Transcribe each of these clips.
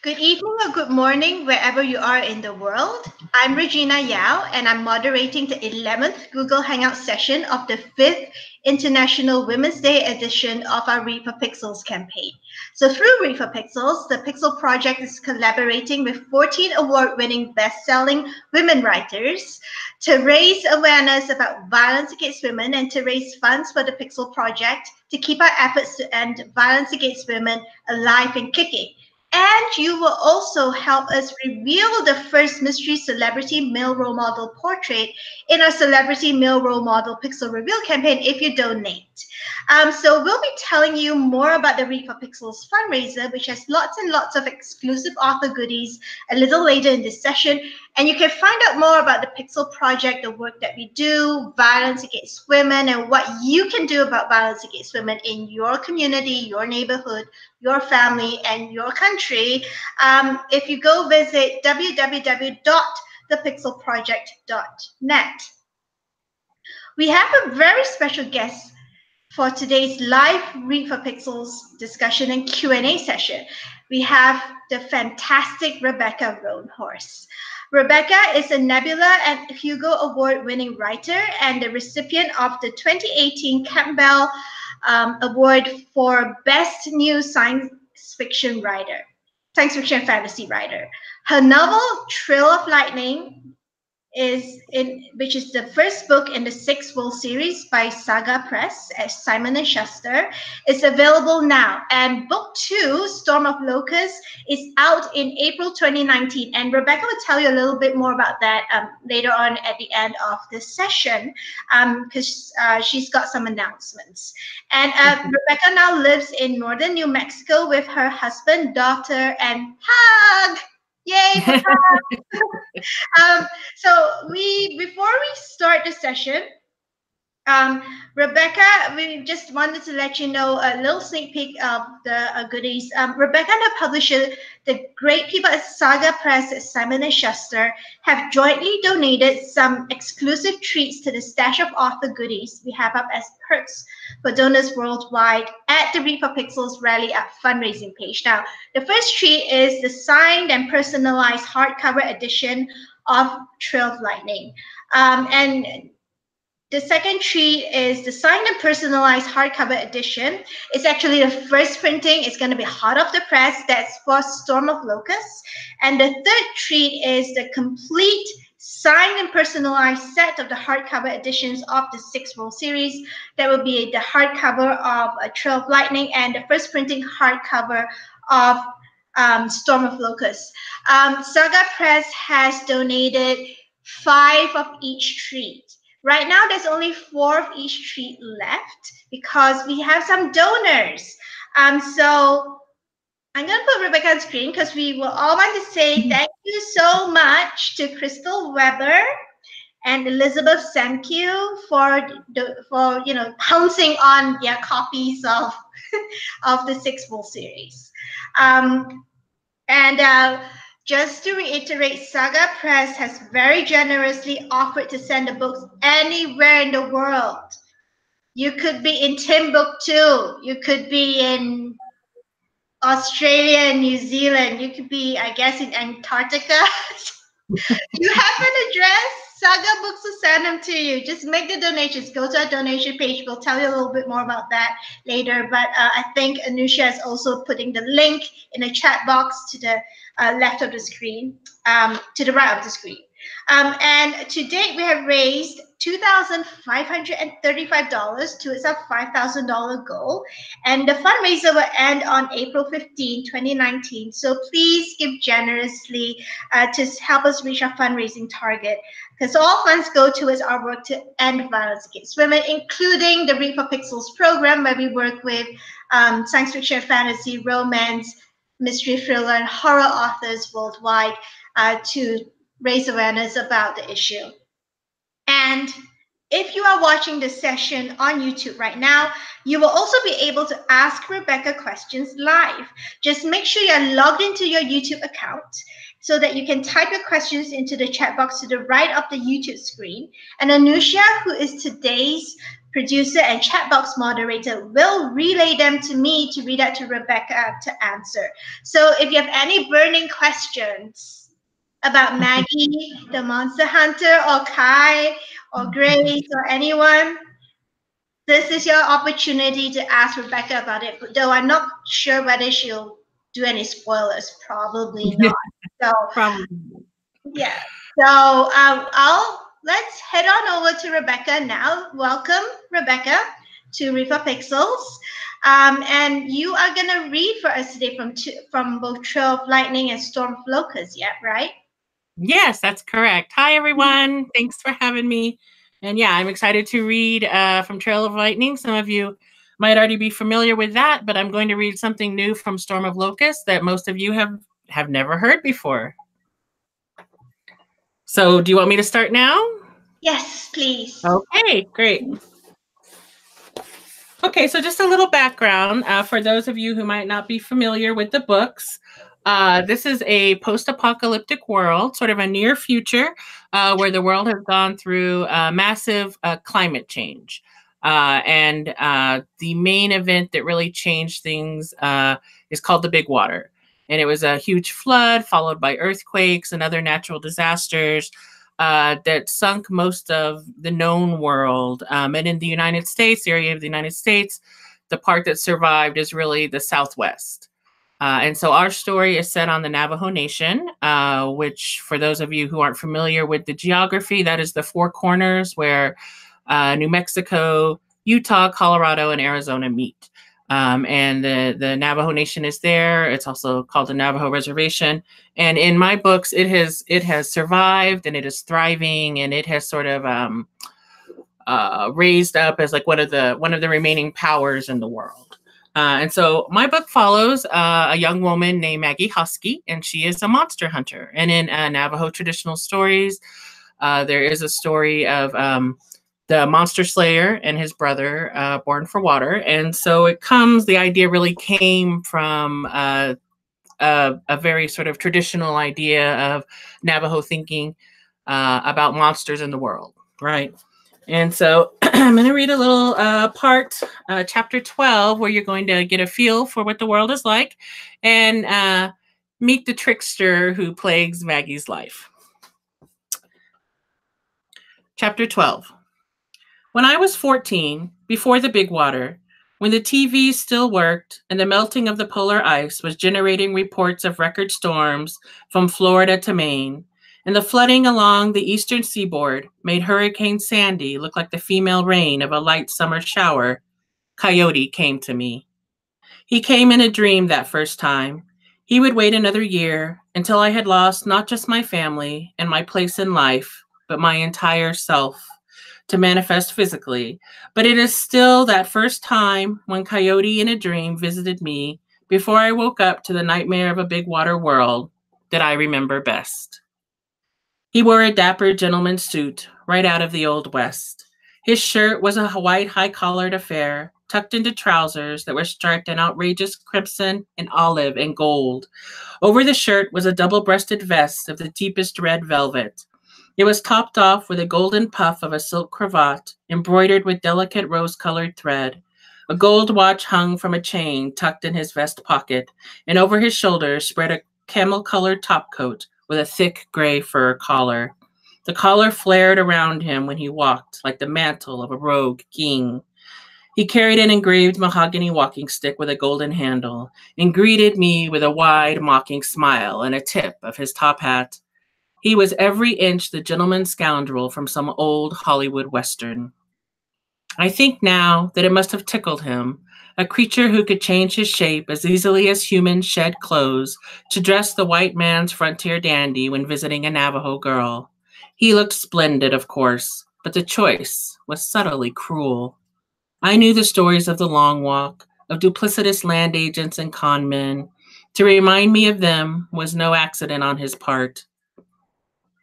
Good evening or good morning, wherever you are in the world. I'm Regina Yao, and I'm moderating the 11th Google Hangout session of the 5th International Women's Day edition of our Read for Pixels campaign. So through Read for Pixels, the Pixel Project is collaborating with 14 award-winning best-selling women writers to raise awareness about violence against women and to raise funds for the Pixel Project to keep our efforts to end violence against women alive and kicking. And you will also help us reveal the first mystery celebrity male role model portrait in our Celebrity Male Role Model Pixel Reveal campaign if you donate. So we'll be telling you more about the Read for Pixels fundraiser, which has lots and lots of exclusive author goodies a little later in this session. And you can find out more about the Pixel Project, the work that we do, violence against women, and what you can do about violence against women in your community, your neighborhood, your family, and your country. If you go visit www.thepixelproject.net. We have a very special guest for today's live Read for Pixels discussion and Q&A session. We have the fantastic Rebecca Roanhorse. Rebecca is a Nebula and Hugo Award-winning writer and the recipient of the 2018 Campbell Award for Best New Science Fiction Fantasy Writer. Her novel, Trail of Lightning, which is the first book in the Six World series by Saga Press as Simon & Schuster, is available now. And book 2, Storm of Locusts, is out in April 2019. And Rebecca will tell you a little bit more about that later on at the end of this session, because she's got some announcements. And Rebecca now lives in northern New Mexico with her husband, daughter, and hug. Yay! So before we start the session, Rebecca, we just wanted to let you know a little sneak peek of the goodies. Rebecca and her publisher, the great people at Saga Press, Simon & Schuster, have jointly donated some exclusive treats to the stash of author goodies we have up as perks for donors worldwide at the Read for Pixels Rally Up fundraising page. Now, the first treat is the signed and personalized hardcover edition of Trail of Lightning. And the second treat is the signed and personalized hardcover edition. It's actually the first printing. It's going to be hot off the press. That's for Storm of Locusts. And the third treat is the complete signed and personalized set of the hardcover editions of the Six World series. That will be the hardcover of Trail of Lightning and the first printing hardcover of Storm of Locusts. Saga Press has donated 5 of each treat. Right now, there's only 4 of each treat left because we have some donors. So I'm going to put Rebecca on screen because we will all want to say thank you so much to Crystal Weber and Elizabeth Sankyu for pouncing on their copies of the Six World series. Just to reiterate, Saga Press has very generously offered to send the books anywhere in the world. You could be in Timbuktu. You could be in Australia and New Zealand. You could be, I guess, in Antarctica. You have an address. Saga Books will send them to you. Just make the donations. Go to our donation page. We'll tell you a little bit more about that later. But I think Anusha is also putting the link in the chat box to the left of the screen, to the right of the screen. And to date, we have raised $2,535 towards our $5,000 goal. And the fundraiser will end on April 15, 2019. So please give generously to help us reach our fundraising target, because all funds go towards our work to end violence against women, including the Read for Pixels program, where we work with science fiction, fantasy, romance, mystery, thriller, and horror authors worldwide to raise awareness about the issue. And if you are watching this session on YouTube right now, you will also be able to ask Rebecca questions live. Just make sure you're logged into your YouTube account so that you can type your questions into the chat box to the right of the YouTube screen. And Anusha, who is today's producer and chat box moderator will relay them to me to read out to Rebecca to answer. So if you have any burning questions about Maggie, the Monster Hunter, or Kai, or Grace, or anyone, this is your opportunity to ask Rebecca about it. Though I'm not sure whether she'll do any spoilers. Probably not. So Probably. yeah. So let's head on over to Rebecca now. Welcome, Rebecca, to Reaper Pixels. And you are gonna read for us today from both Trail of Lightning and Storm of Locusts, yeah, right? Yes, that's correct. Hi, everyone. Thanks for having me. And yeah, I'm excited to read from Trail of Lightning. Some of you might already be familiar with that, but I'm going to read something new from Storm of Locusts that most of you have never heard before. So do you want me to start now? Yes, please. Okay, great. Okay, so just a little background for those of you who might not be familiar with the books. This is a post-apocalyptic world, sort of a near future, where the world has gone through massive climate change. And the main event that really changed things is called the Big Water. And it was a huge flood followed by earthquakes and other natural disasters that sunk most of the known world. And in the United States, the area of the United States, the part that survived is really the Southwest. And so our story is set on the Navajo Nation, which for those of you who aren't familiar with the geography, that is the four corners where New Mexico, Utah, Colorado, and Arizona meet. And the Navajo Nation is there. It's also called the Navajo Reservation. And in my books, it has survived and it is thriving and it has sort of raised up as like one of the remaining powers in the world. And so my book follows a young woman named Maggie Husky, and she is a monster hunter. And in Navajo traditional stories, there is a story of the monster slayer and his brother born for water. And so the idea really came from a very sort of traditional idea of Navajo thinking about monsters in the world, right? And so I'm going to read a little part, chapter 12, where you're going to get a feel for what the world is like and meet the trickster who plagues Maggie's life. Chapter 12. When I was 14, before the Big Water, when the TV still worked and the melting of the polar ice was generating reports of record storms from Florida to Maine, and the flooding along the eastern seaboard made Hurricane Sandy look like the female rain of a light summer shower, Coyote came to me. He came in a dream that first time. He would wait another year until I had lost not just my family and my place in life, but my entire self to manifest physically. But it is still that first time when Coyote in a dream visited me before I woke up to the nightmare of a big water world that I remember best. He wore a dapper gentleman's suit right out of the Old West. His shirt was a white high-collared affair, tucked into trousers that were striped in outrageous crimson and olive and gold. Over the shirt was a double-breasted vest of the deepest red velvet. It was topped off with a golden puff of a silk cravat embroidered with delicate rose-colored thread. A gold watch hung from a chain tucked in his vest pocket, and over his shoulders spread a camel-colored topcoat with a thick gray fur collar. The collar flared around him when he walked like the mantle of a rogue king. He carried an engraved mahogany walking stick with a golden handle and greeted me with a wide, mocking smile and a tip of his top hat. He was every inch the gentleman scoundrel from some old Hollywood Western. I think now that it must have tickled him, a creature who could change his shape as easily as humans shed clothes to dress the white man's frontier dandy when visiting a Navajo girl. He looked splendid, of course, but the choice was subtly cruel. I knew the stories of the Long Walk, of duplicitous land agents and con men. To remind me of them was no accident on his part.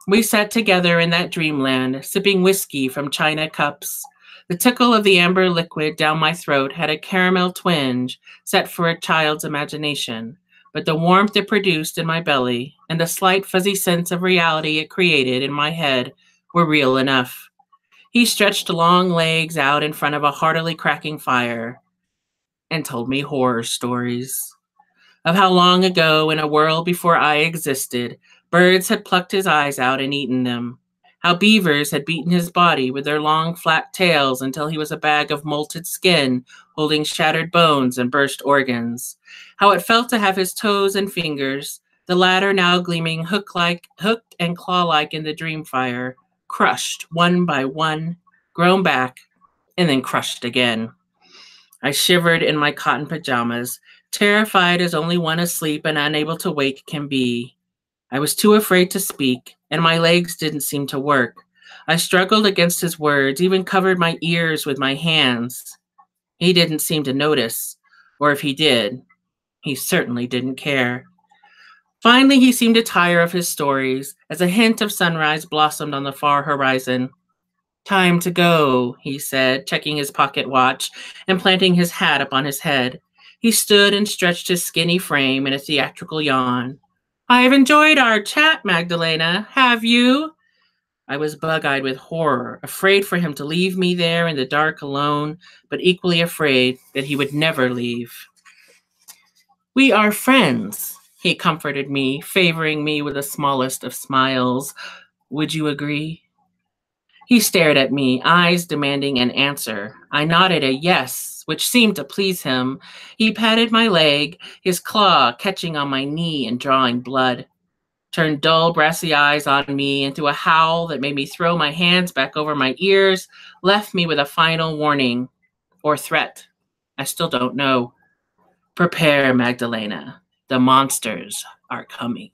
We sat together in that dreamland, sipping whiskey from china cups. The tickle of the amber liquid down my throat had a caramel twinge set for a child's imagination, but the warmth it produced in my belly and the slight fuzzy sense of reality it created in my head were real enough. He stretched long legs out in front of a heartily cracking fire and told me horror stories of how long ago, in a world before I existed, birds had plucked his eyes out and eaten them. How beavers had beaten his body with their long, flat tails until he was a bag of molted skin, holding shattered bones and burst organs. How it felt to have his toes and fingers, the latter now gleaming hooked and claw-like in the dream fire, crushed one by one, grown back, and then crushed again. I shivered in my cotton pajamas, terrified as only one asleep and unable to wake can be. I was too afraid to speak, and my legs didn't seem to work. I struggled against his words, even covered my ears with my hands. He didn't seem to notice, or if he did, he certainly didn't care. Finally, he seemed to tire of his stories, as a hint of sunrise blossomed on the far horizon. "Time to go," he said, checking his pocket watch and planting his hat upon his head. He stood and stretched his skinny frame in a theatrical yawn. "I have enjoyed our chat, Magdalena. Have you?" I was bug-eyed with horror, afraid for him to leave me there in the dark alone, but equally afraid that he would never leave. "We are friends," he comforted me, favoring me with the smallest of smiles. "Would you agree?" He stared at me, eyes demanding an answer. I nodded a yes, which seemed to please him. He patted my leg, his claw catching on my knee and drawing blood, turned dull, brassy eyes on me into a howl that made me throw my hands back over my ears, left me with a final warning or threat. I still don't know. "Prepare, Magdalena. The monsters are coming."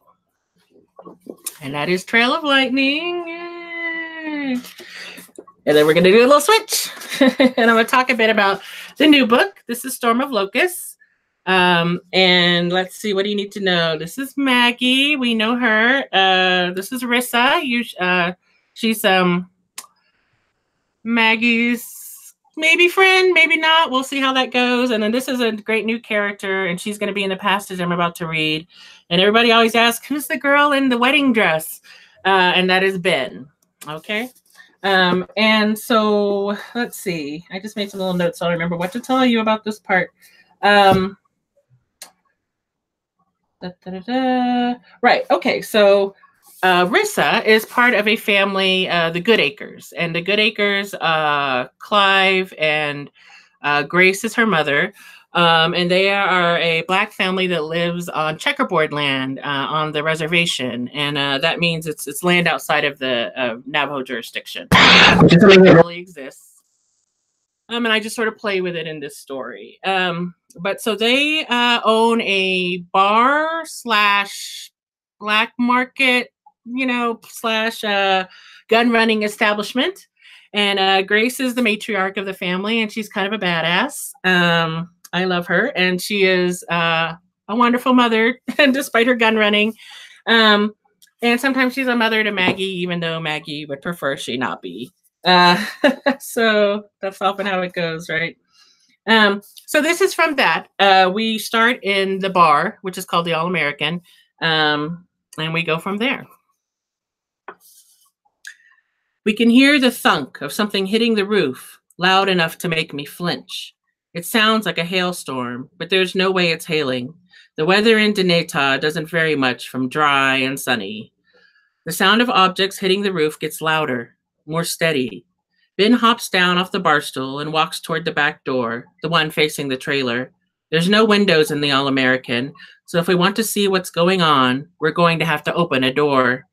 And that is Trail of Lightning. Yay. And then we're going to do a little switch. And I'm going to talk a bit about the new book. This is Storm of Locusts. And let's see, what do you need to know? This is Maggie. We know her. This is Rissa. She's Maggie's maybe friend, maybe not. We'll see how that goes. And then this is a great new character, and she's going to be in the passage I'm about to read. And everybody always asks, who's the girl in the wedding dress? And that is Ben. Okay. And so let's see. I just made some little notes so I remember what to tell you about this part. Right. Okay. So Rissa is part of a family, the Goodacres. And the Goodacres, Clive and Grace is her mother. And they are a Black family that lives on checkerboard land on the reservation. And that means it's land outside of the Navajo jurisdiction, which is something that really exists. And I just sort of play with it in this story. But so they own a bar / black market, / gun running establishment. And Grace is the matriarch of the family, and she's kind of a badass. I love her, and she is a wonderful mother, despite her gun running. And sometimes she's a mother to Maggie, even though Maggie would prefer she not be. So that's often how it goes, right? So this is from that. We start in the bar, which is called the All-American, and we go from there. We can hear the thunk of something hitting the roof, loud enough to make me flinch. It sounds like a hailstorm, but there's no way it's hailing. The weather in Deneta doesn't vary much from dry and sunny. The sound of objects hitting the roof gets louder, more steady. Ben hops down off the bar stool and walks toward the back door, the one facing the trailer. There's no windows in the All-American, so if we want to see what's going on, we're going to have to open a door.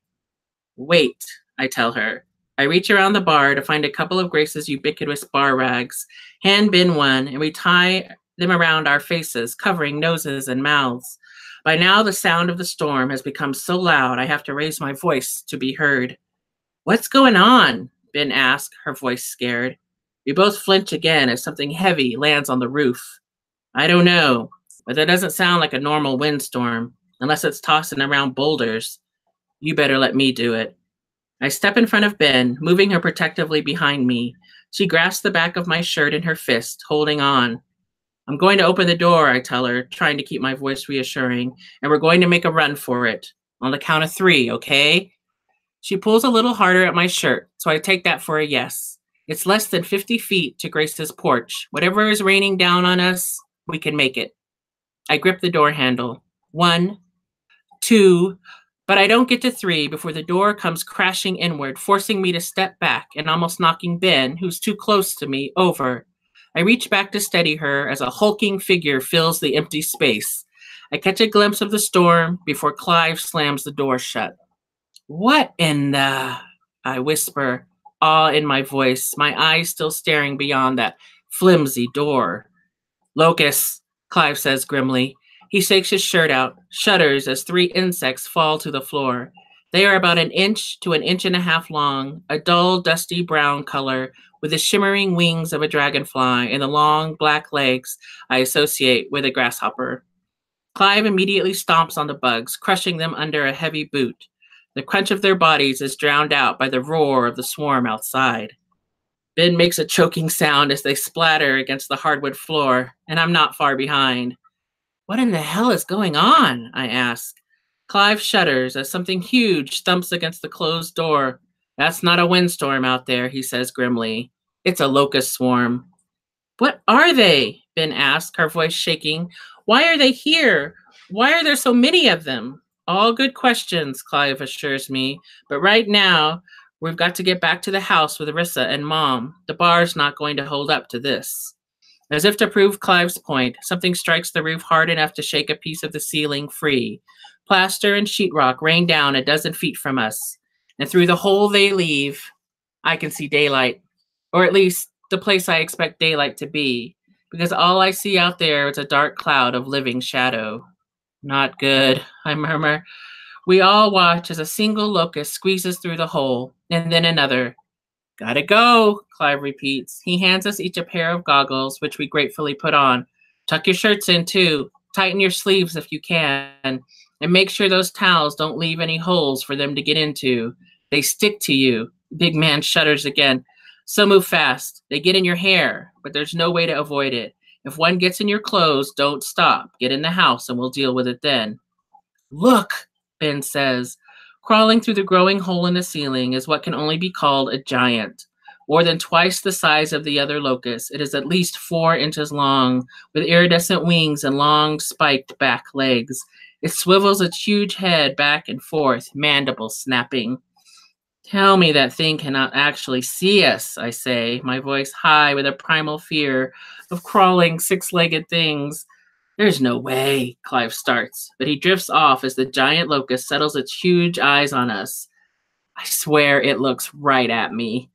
"Wait," I tell her. I reach around the bar to find a couple of Grace's ubiquitous bar rags, hand Ben one, and we tie them around our faces, covering noses and mouths. By now, the sound of the storm has become so loud I have to raise my voice to be heard. "What's going on?" Ben asks, her voice scared. We both flinch again as something heavy lands on the roof. "I don't know, but that doesn't sound like a normal windstorm, unless it's tossing around boulders. You better let me do it." I step in front of Ben, moving her protectively behind me. She grasps the back of my shirt in her fist, holding on. "I'm going to open the door," I tell her, trying to keep my voice reassuring, "and we're going to make a run for it. On the count of 3, okay?" She pulls a little harder at my shirt, so I take that for a yes. It's less than 50 feet to Grace's porch. Whatever is raining down on us, we can make it. I grip the door handle. 1, 2, but I don't get to 3 before the door comes crashing inward, forcing me to step back and almost knocking Ben, who's too close to me, over. I reach back to steady her as a hulking figure fills the empty space. I catch a glimpse of the storm before Clive slams the door shut. What in the... I whisper, awe in my voice, my eyes still staring beyond that flimsy door. Locust, Clive says grimly. He shakes his shirt out, shudders as 3 insects fall to the floor. They are about 1 inch to 1.5 inches long, a dull, dusty brown color, with the shimmering wings of a dragonfly and the long, black legs I associate with a grasshopper. Clive immediately stomps on the bugs, crushing them under a heavy boot. The crunch of their bodies is drowned out by the roar of the swarm outside. Ben makes a choking sound as they splatter against the hardwood floor, and I'm not far behind. What in the hell is going on? I ask. Clive shudders as something huge thumps against the closed door. That's not a windstorm out there, he says grimly. It's a locust swarm. What are they? Ben asks, her voice shaking. Why are they here? Why are there so many of them? All good questions, Clive assures me, but right now, we've got to get back to the house with Rissa and Mom. The bar's not going to hold up to this. As if to prove Clive's point, something strikes the roof hard enough to shake a piece of the ceiling free. Plaster and sheetrock rain down 12 feet from us, and through the hole they leave, I can see daylight, or at least the place I expect daylight to be, because all I see out there is a dark cloud of living shadow. Not good, I murmur. We all watch as a single locust squeezes through the hole, and then another. Gotta go, Clive repeats. He hands us each a pair of goggles, which we gratefully put on. Tuck your shirts in, too. Tighten your sleeves if you can. And make sure those towels don't leave any holes for them to get into. They stick to you. The big man shudders again. So move fast. They get in your hair, but there's no way to avoid it. If one gets in your clothes, don't stop. Get in the house and we'll deal with it then. Look, Ben says. Crawling through the growing hole in the ceiling is what can only be called a giant. More than twice the size of the other locust, it is at least 4 inches long, with iridescent wings and long, spiked back legs. It swivels its huge head back and forth, mandibles snapping. Tell me that thing cannot actually see us, I say, my voice high with a primal fear of crawling 6-legged things. There's no way, Clive starts, but he drifts off as the giant locust settles its huge eyes on us. I swear it looks right at me.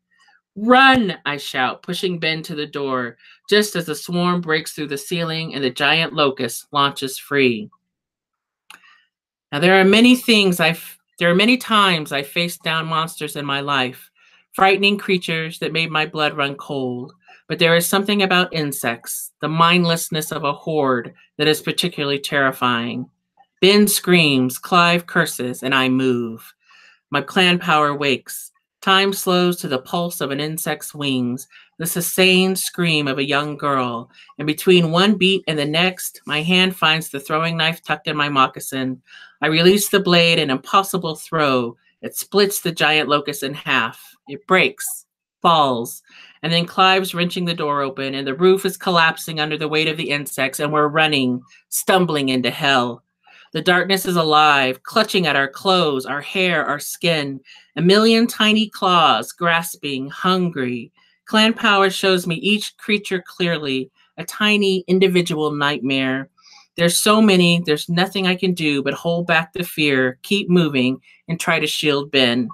Run, I shout, pushing Ben to the door, just as the swarm breaks through the ceiling and the giant locust launches free. Now, there are many times I faced down monsters in my life, frightening creatures that made my blood run cold. But there is something about insects, the mindlessness of a horde, that is particularly terrifying. Ben screams, Clive curses, and I move. My clan power wakes. Time slows to the pulse of an insect's wings, the sustained scream of a young girl, and between one beat and the next, my hand finds the throwing knife tucked in my moccasin. I release the blade, an impossible throw. It splits the giant locust in half. It breaks, falls, and then Clive's wrenching the door open, and the roof is collapsing under the weight of the insects, and we're running, stumbling into hell. The darkness is alive, clutching at our clothes, our hair, our skin. A million tiny claws, grasping, hungry. Clan power shows me each creature clearly, a tiny individual nightmare. There's so many, there's nothing I can do but hold back the fear, keep moving, and try to shield Ben.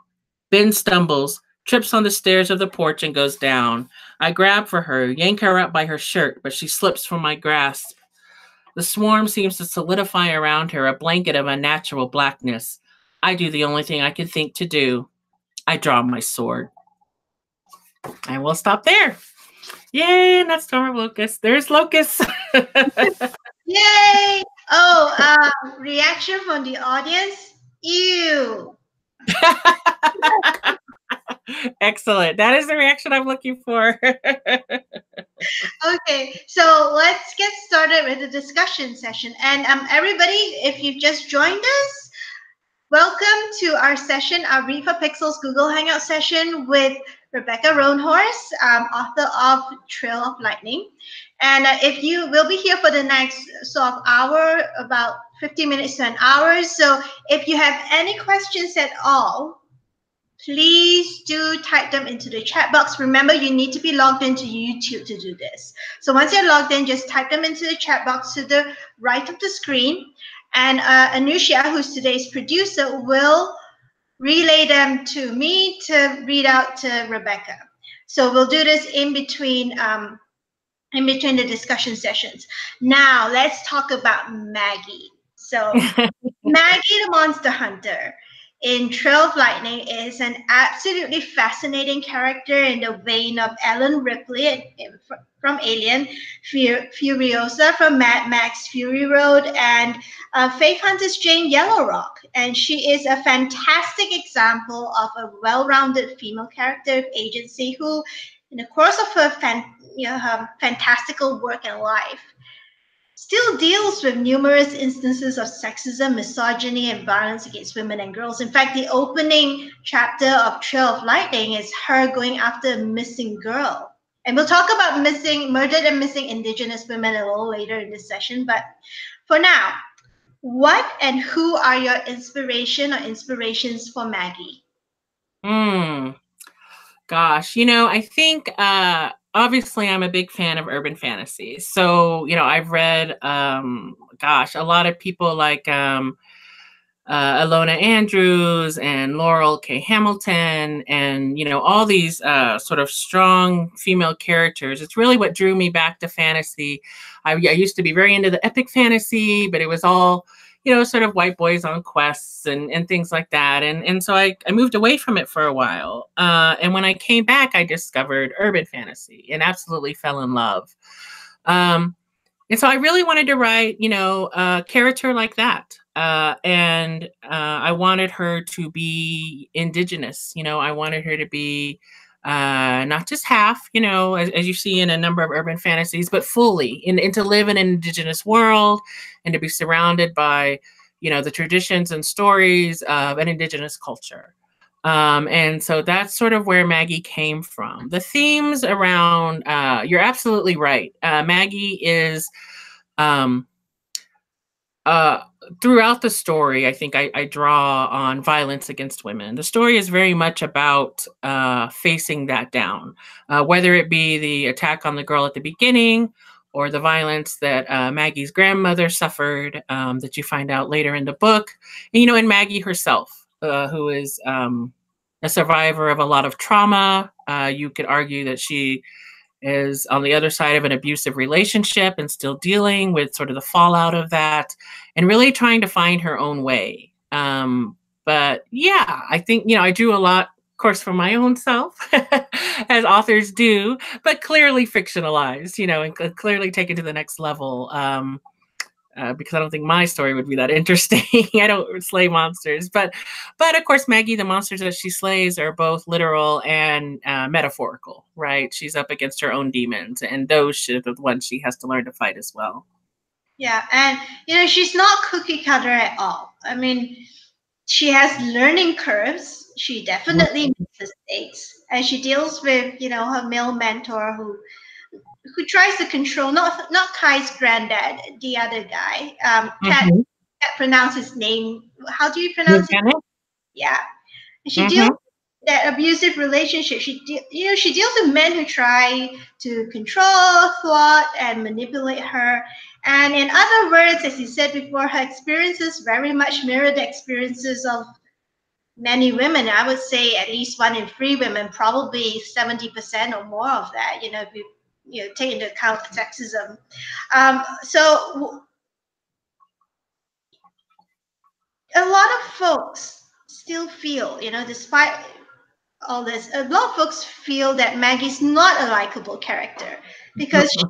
Ben stumbles, trips on the stairs of the porch, and goes down. I grab for her, yank her up by her shirt, but she slips from my grasp. The swarm seems to solidify around her, a blanket of unnatural blackness. I do the only thing I can think to do. I draw my sword. And we'll stop there. Yay, not Storm of Locusts. There's Locusts. Yay! Oh, reaction from the audience? Ew. Excellent. That is the reaction I'm looking for. Okay, so let's get started with the discussion session. And everybody, if you've just joined us, Welcome to our session, our Read for Pixels Google Hangout session with Rebecca Roanhorse, author of Trail of Lightning. And if you will be here for the next sort of hour, about 50 minutes to an hour. So if you have any questions at all, please do type them into the chat box. Remember, you need to be logged into YouTube to do this. So once you're logged in, just type them into the chat box to the right of the screen. And Anusha, who's today's producer, will relay them to me to read out to Rebecca. So we'll do this in between the discussion sessions. Now let's talk about Maggie. So Maggie the Monster Hunter in Trail of Lightning is an absolutely fascinating character in the vein of Ellen Ripley from Alien, Furiosa from Mad Max Fury Road, and Faith Hunter's Jane Yellowrock. And she is a fantastic example of a well-rounded female character of agency who, in the course of her, her fantastical work and life, still deals with numerous instances of sexism, misogyny, and violence against women and girls. In fact, the opening chapter of Trail of Lightning is her going after a missing girl. And we'll talk about murdered and missing Indigenous women a little later in this session. But for now, what and who are your inspiration or inspirations for Maggie? Gosh, I think obviously I'm a big fan of urban fantasy. So, I've read, a lot of people like Alona Andrews and Laurel K. Hamilton and, all these sort of strong female characters. It's really what drew me back to fantasy. I used to be very into the epic fantasy, but it was all, sort of white boys on quests and things like that. And so I moved away from it for a while. And when I came back, I discovered urban fantasy and absolutely fell in love. And so I really wanted to write, a character like that. And I wanted her to be Indigenous. I wanted her to be not just half, as you see in a number of urban fantasies, but fully, and to live in an Indigenous world and to be surrounded by, the traditions and stories of an Indigenous culture. And so that's sort of where Maggie came from. The themes around, you're absolutely right. Maggie is, throughout the story, I think I draw on violence against women. The story is very much about facing that down, whether it be the attack on the girl at the beginning or the violence that Maggie's grandmother suffered that you find out later in the book. And, and Maggie herself, who is a survivor of a lot of trauma. You could argue that she is on the other side of an abusive relationship and still dealing with sort of the fallout of that and really trying to find her own way. But yeah, I think, I drew a lot, of course, from my own self, as authors do, but clearly fictionalized, and clearly taken to the next level. Because I don't think my story would be that interesting. I don't slay monsters, but of course, Maggie, the monsters that she slays are both literal and metaphorical, right? She's up against her own demons, and those are the ones she has to learn to fight as well. Yeah, and she's not cookie cutter at all. I mean, she has learning curves. She definitely makes mistakes, and she deals with her male mentor who tries to control not Kai's granddad, the other guy. Can't pronounce his name. How do you pronounce it? Yeah, and she deals with that abusive relationship. She deals with men who try to control, thwart, and manipulate her. And in other words, as you said before, her experiences very much mirror the experiences of many women. I would say at least 1 in 3 women, probably 70% or more of that. If you take into account sexism. So a lot of folks still feel, despite all this, a lot of folks feel that Maggie's not a likable character because she's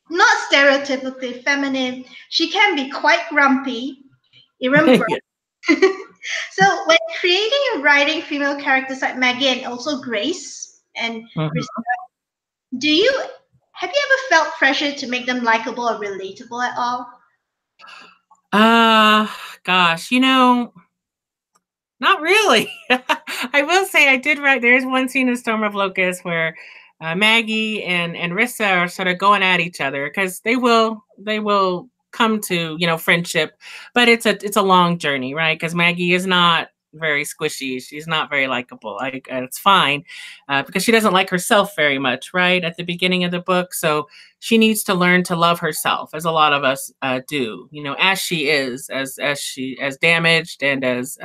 not stereotypically feminine. She can be quite grumpy, irreverent. So when creating and writing female characters like Maggie and also Grace and have you ever felt pressure to make them likable or relatable at all? Gosh, Not really. I will say I did write. There's one scene in Storm of Locust where Maggie and Rissa are sort of going at each other because they will come to friendship, but it's a long journey, right? Because Maggie is not very squishy. She's not very likable. It's fine because she doesn't like herself very much, right? At the beginning of the book, so she needs to learn to love herself, as a lot of us do. As she is, as damaged and as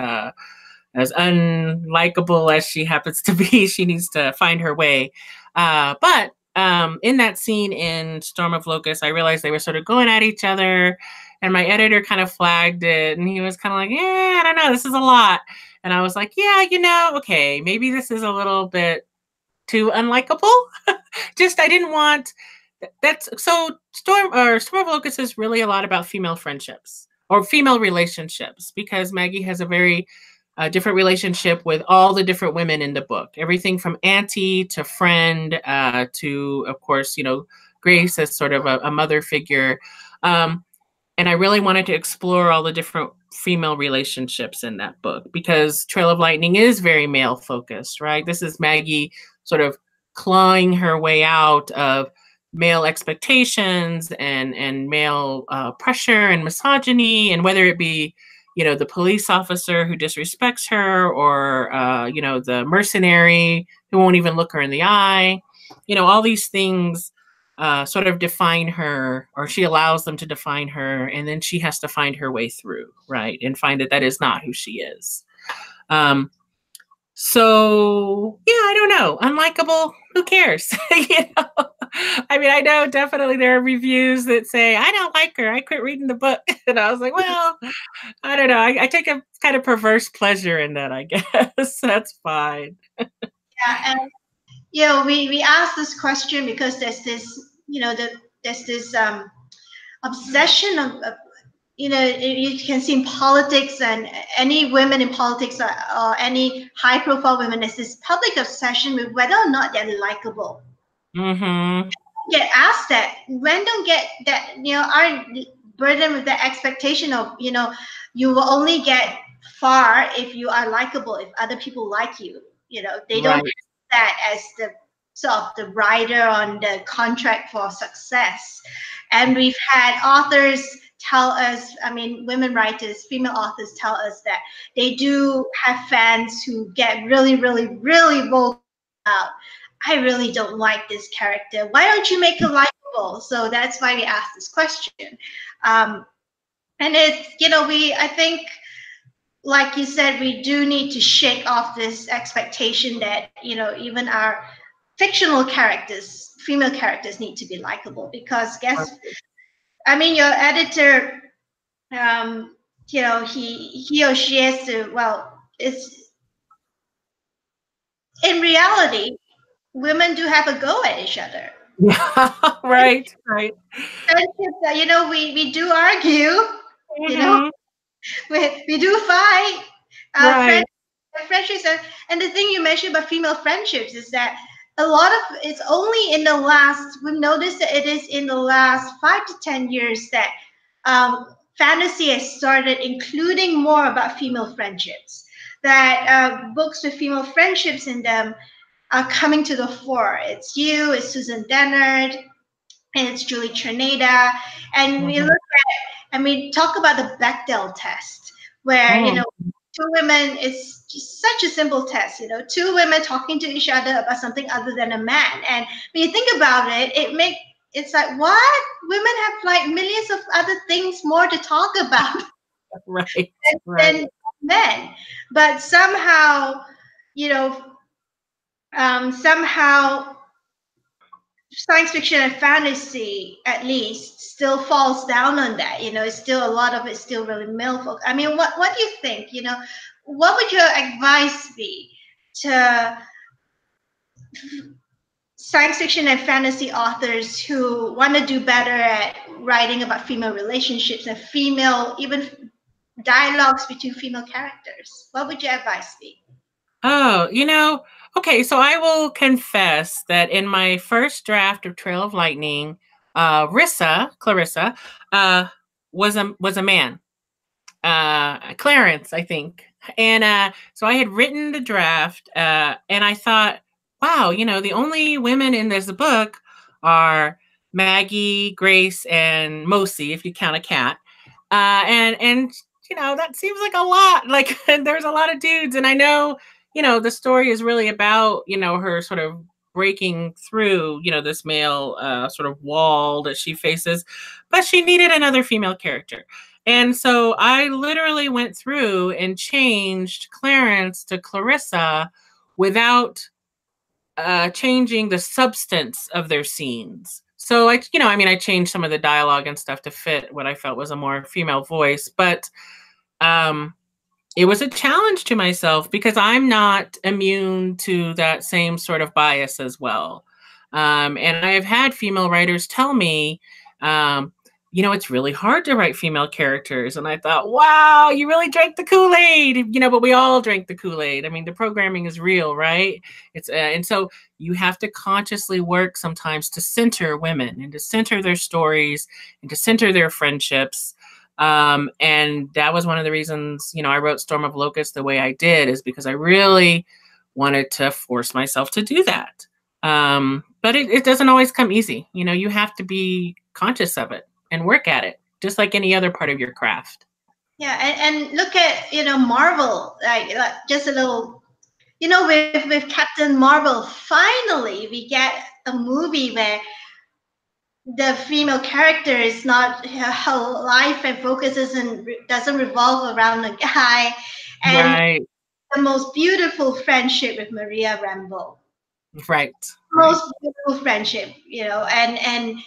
unlikable as she happens to be, she needs to find her way. But in that scene in Storm of Locusts, I realized they were sort of going at each other, and my editor kind of flagged it, and he was kind of like, "Yeah, I don't know, this is a lot." And I was like, "Yeah, okay, maybe this is a little bit too unlikable." Just I didn't want that's so Storm of Locusts is really a lot about female friendships or female relationships because Maggie has a very different relationship with all the different women in the book. Everything from auntie to friend to, of course, Grace as sort of a mother figure. And I really wanted to explore all the different female relationships in that book because Trail of Lightning is very male focused, right? This is Maggie sort of clawing her way out of male expectations and male pressure and misogyny, and whether it be the police officer who disrespects her or the mercenary who won't even look her in the eye. All these things sort of define her, or she allows them to define her, and then she has to find her way through, right, and find that is not who she is. So yeah, I don't know. Unlikable, who cares? I mean, I know definitely there are reviews that say, I don't like her, I quit reading the book. And I was like, well, I don't know. I take a kind of perverse pleasure in that, I guess. That's fine. Yeah, and we asked this question because there's this, there's this obsession of you can see in politics, and any women in politics or any high profile women, there's this public obsession with whether or not they're likable. Mm-hmm. Get asked that, men don't get that, aren't burdened with the expectation of, you will only get far if you are likable, if other people like you. They don't Right. that as the sort of the rider on the contract for success. And we've had authors tell us, I mean, women writers, female authors tell us that they do have fans who get really, really, really vocal about, I really don't like this character. Why don't you make her likable? So that's why we asked this question. And it's, I think, like you said, we do need to shake off this expectation that, even our fictional characters, female characters, need to be likable, because your editor, he or she has to, well, it's in reality, women do have a go at each other. Yeah, right. We do argue, Mm-hmm. we do fight. Right. Friendships, and the thing you mentioned about female friendships is that a lot of it's only in the last, we've noticed that it is in the last 5 to 10 years that fantasy has started including more about female friendships, that books with female friendships in them are coming to the fore. It's Susan Dennard, and it's Julie Trineda. And we look at, and we talk about the Bechdel test, where, two women, it's just such a simple test, two women talking to each other about something other than a man. And when you think about it, it's like, what? Women have like millions of other things more to talk about than men. But somehow, somehow science fiction and fantasy, at least, still falls down on that. It's still, a lot of it's still really male folk. I mean, what do you think? What would your advice be to science fiction and fantasy authors who want to do better at writing about female relationships and female, even dialogues between female characters? What would your advice be? Oh, okay, so I will confess that in my first draft of Trail of Lightning, Clarissa, was a man. Clarence, I think. And so I had written the draft, and I thought, wow, the only women in this book are Maggie, Grace, and Mosi, if you count a cat. And that seems like a lot. Like there's a lot of dudes, and I know, the story is really about, her sort of breaking through, this male sort of wall that she faces, but she needed another female character. And so I literally went through and changed Clarence to Clarissa without changing the substance of their scenes. So I changed some of the dialogue and stuff to fit what I felt was a more female voice, but it was a challenge to myself because I'm not immune to that same sort of bias as well. And I have had female writers tell me, it's really hard to write female characters. And I thought, wow, you really drank the Kool-Aid, but we all drank the Kool-Aid. I mean, the programming is real, right? And so you have to consciously work sometimes to center women and to center their stories and to center their friendships. And that was one of the reasons, I wrote Storm of Locusts the way I did, is because I really wanted to force myself to do that. But it doesn't always come easy. You have to be conscious of it and work at it, just like any other part of your craft. Yeah, and look at, Marvel, like just a little, with Captain Marvel, finally we get a movie where the female character is not her life and focuses and doesn't revolve around a guy, and right. The most beautiful friendship with Maria Rambeau. Right. Most beautiful friendship, and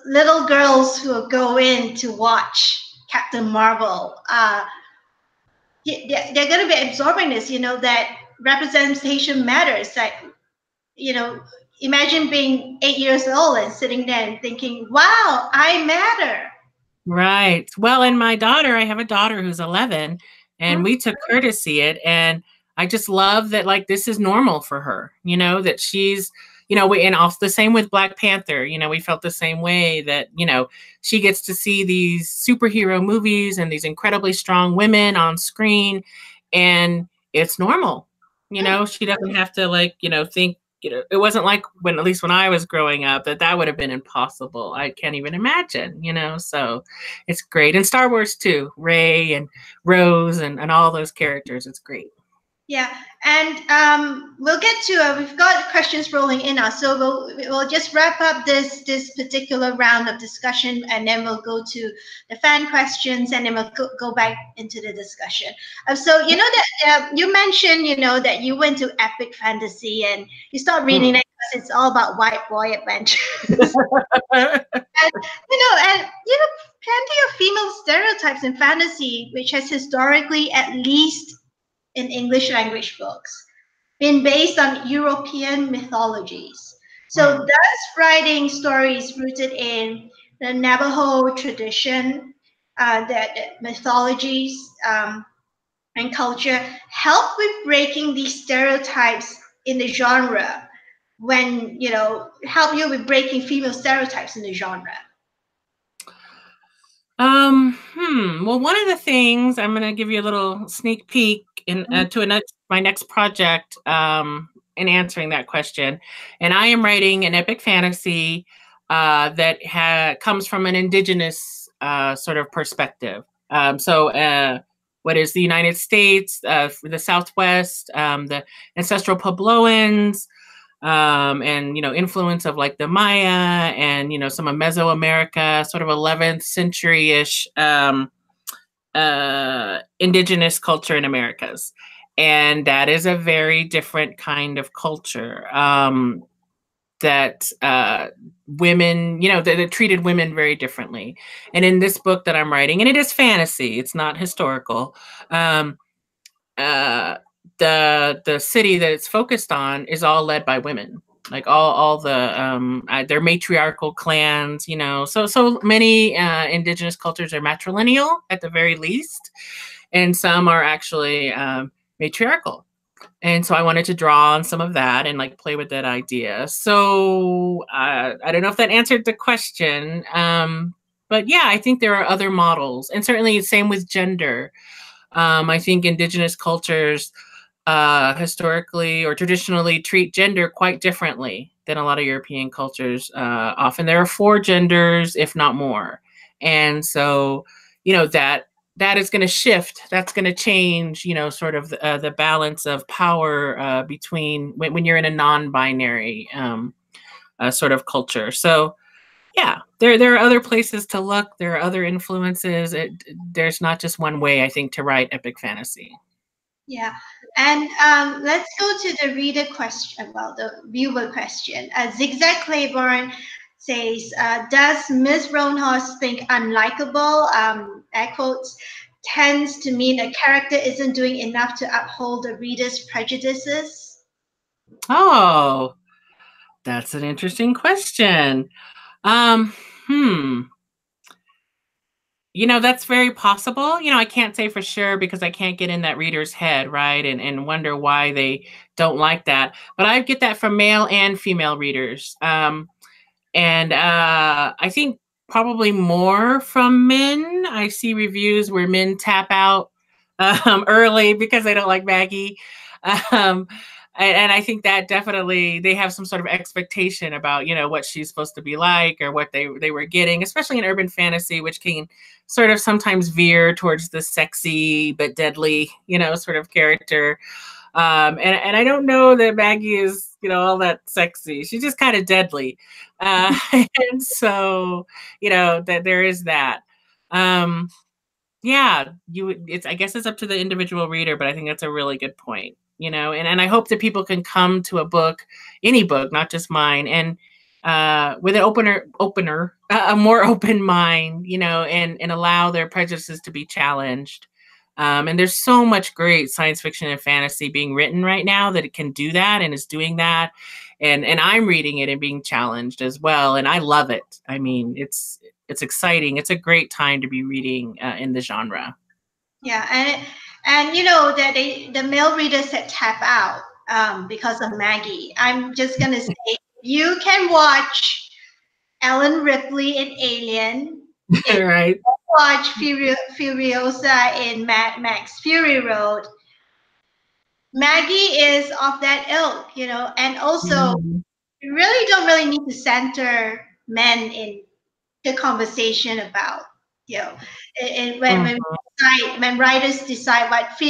little girls who go in to watch Captain Marvel, they're going to be absorbing this, that representation matters. Like, imagine being 8 years old and sitting there and thinking, wow, I matter. Right. Well, and I have a daughter who's 11, and we took her to see it. And I just love that, like, this is normal for her, that she's, and also the same with Black Panther, we felt the same way that, she gets to see these superhero movies and these incredibly strong women on screen, and it's normal. She doesn't have to think, it wasn't like at least when I was growing up, that would have been impossible. I can't even imagine, so it's great. And Star Wars too, Rey and Rose and all those characters. It's great. Yeah, and we'll get to we've got questions rolling in now, so we'll just wrap up this particular round of discussion, and then we'll go to the fan questions, and then we'll go back into the discussion. So that you mentioned that you went to epic fantasy and you start reading it because it's all about white boy adventures. and plenty of female stereotypes in fantasy, which has historically, at least in English language books, been based on European mythologies. So thus writing stories rooted in the Navajo tradition, that mythologies and culture help with breaking these stereotypes in the genre, when, help you with breaking female stereotypes in the genre. Well, one of the things, I'm going to give you a little sneak peek to my next project in answering that question. And I am writing an epic fantasy that comes from an indigenous sort of perspective. What is the United States, the Southwest, the ancestral Puebloans, and influence of like the Maya and some of Mesoamerica, sort of 11th century-ish indigenous culture in Americas. And that is a very different kind of culture that women, that treated women very differently. And in this book that I'm writing, and it is fantasy, it's not historical, the city that it's focused on is all led by women, like all the they're matriarchal clans, so many indigenous cultures are matrilineal at the very least, and some are actually matriarchal. And so I wanted to draw on some of that and like play with that idea. So I don't know if that answered the question, but yeah, I think there are other models, and certainly same with gender. I think indigenous cultures historically or traditionally treat gender quite differently than a lot of European cultures. Often there are 4 genders, if not more. And so, that is going to shift. That's going to change, sort of the balance of power between when you're in a non-binary sort of culture. So, yeah, there are other places to look. There are other influences. There's not just one way, I think, to write epic fantasy. Yeah, and let's go to the reader question, well, the viewer question. Zigzag Claiborne says, does Miss Roanhorse think unlikable, air quotes, tends to mean a character isn't doing enough to uphold the reader's prejudices? Oh, that's an interesting question. Um, hmm. That's very possible. I can't say for sure because I can't get in that reader's head, right? And wonder why they don't like that. But I get that from male and female readers. And I think probably more from men. I see reviews where men tap out early because they don't like Maggie. Um, and I think that definitely they have some sort of expectation about, what she's supposed to be like or what they were getting, especially in urban fantasy, which can sort of sometimes veer towards the sexy but deadly, sort of character. And I don't know that Maggie is, all that sexy. She's just kind of deadly. And so, that there is that. Yeah, I guess it's up to the individual reader, but I think that's a really good point, and I hope that people can come to a book, any book, not just mine, and with an a more open mind, and allow their prejudices to be challenged. And there's so much great science fiction and fantasy being written right now that it can do that and is doing that. And I'm reading it and being challenged as well. And I love it. I mean, it's exciting. It's a great time to be reading in the genre. Yeah, and that the male readers that tap out because of Maggie. I'm just gonna say you can watch Ellen Ripley in Alien. Right. Watch Furiosa in Mad Max Fury Road. Maggie is of that ilk, and also you really don't really need to center men in the conversation about, and when writers decide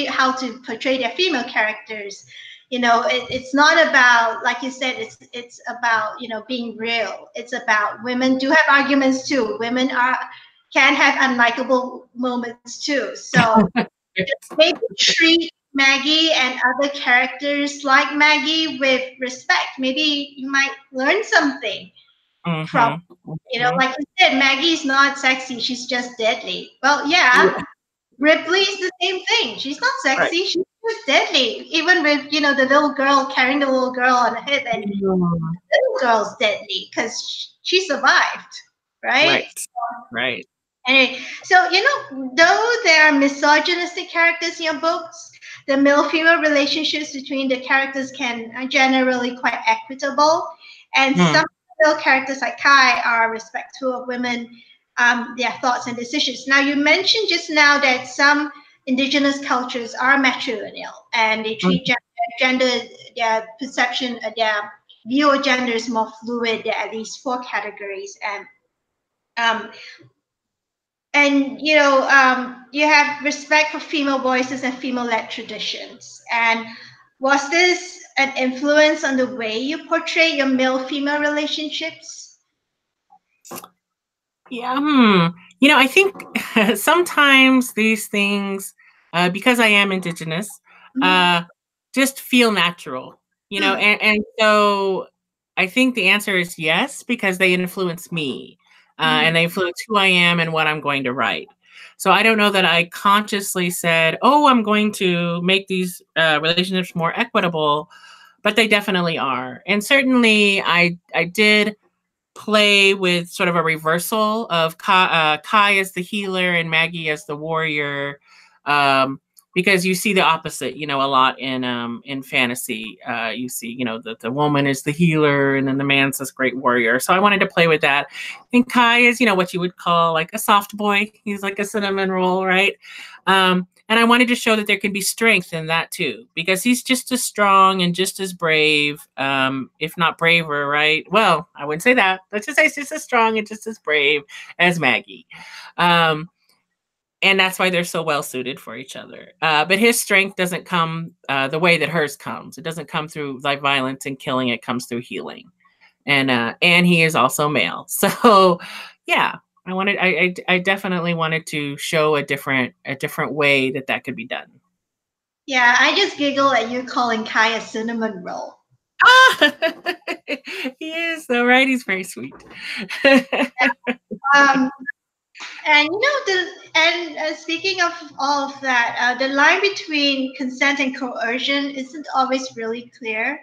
how to portray their female characters, it's not about, like you said, it's about being real. It's about women do have arguments too. Women can have unlikable moments too. So maybe treat Maggie and other characters like Maggie with respect. Maybe you might learn something from, like you said, Maggie's not sexy. She's just deadly. Well, yeah. Ripley's the same thing. She's not sexy. Right. She's just deadly. Even with, the little girl carrying the little girl on the hip, and the little girl's deadly because she survived, right? Right. Anyway, so though there are misogynistic characters in your books, the male-female relationships between the characters are generally quite equitable, and some male characters like Kai are respectful of women, their thoughts and decisions. Now, you mentioned just now that some indigenous cultures are matrilineal and they treat gender, their perception, their view of gender is more fluid. There are at least 4 categories, and you have respect for female voices and female-led traditions. And was this an influence on the way you portray your male-female relationships? Yeah. I think sometimes these things, because I am indigenous, just feel natural, and so I think the answer is yes, because they influence me. And they influence who I am and what I'm going to write. So I don't know that I consciously said, oh, I'm going to make these relationships more equitable, but they definitely are. And certainly I did play with sort of a reversal of Kai as the healer and Maggie as the warrior, because you see the opposite, a lot in fantasy. You see, that the woman is the healer and then the man's this great warrior. So I wanted to play with that. And Kai is, what you would call like a soft boy. He's like a cinnamon roll, right? And I wanted to show that there can be strength in that too, because he's just as strong and just as brave, if not braver, right? Well, I wouldn't say that. Let's just say he's just as strong and just as brave as Maggie. And that's why they're so well suited for each other. But his strength doesn't come the way that hers comes. It doesn't come through like violence and killing. It comes through healing. And he is also male. So yeah, I definitely wanted to show a different way that could be done. Yeah, I just giggle at you calling Kai a cinnamon roll. Ah, he is though, right? He's very sweet. um, and speaking of all of that, the line between consent and coercion isn't always really clear.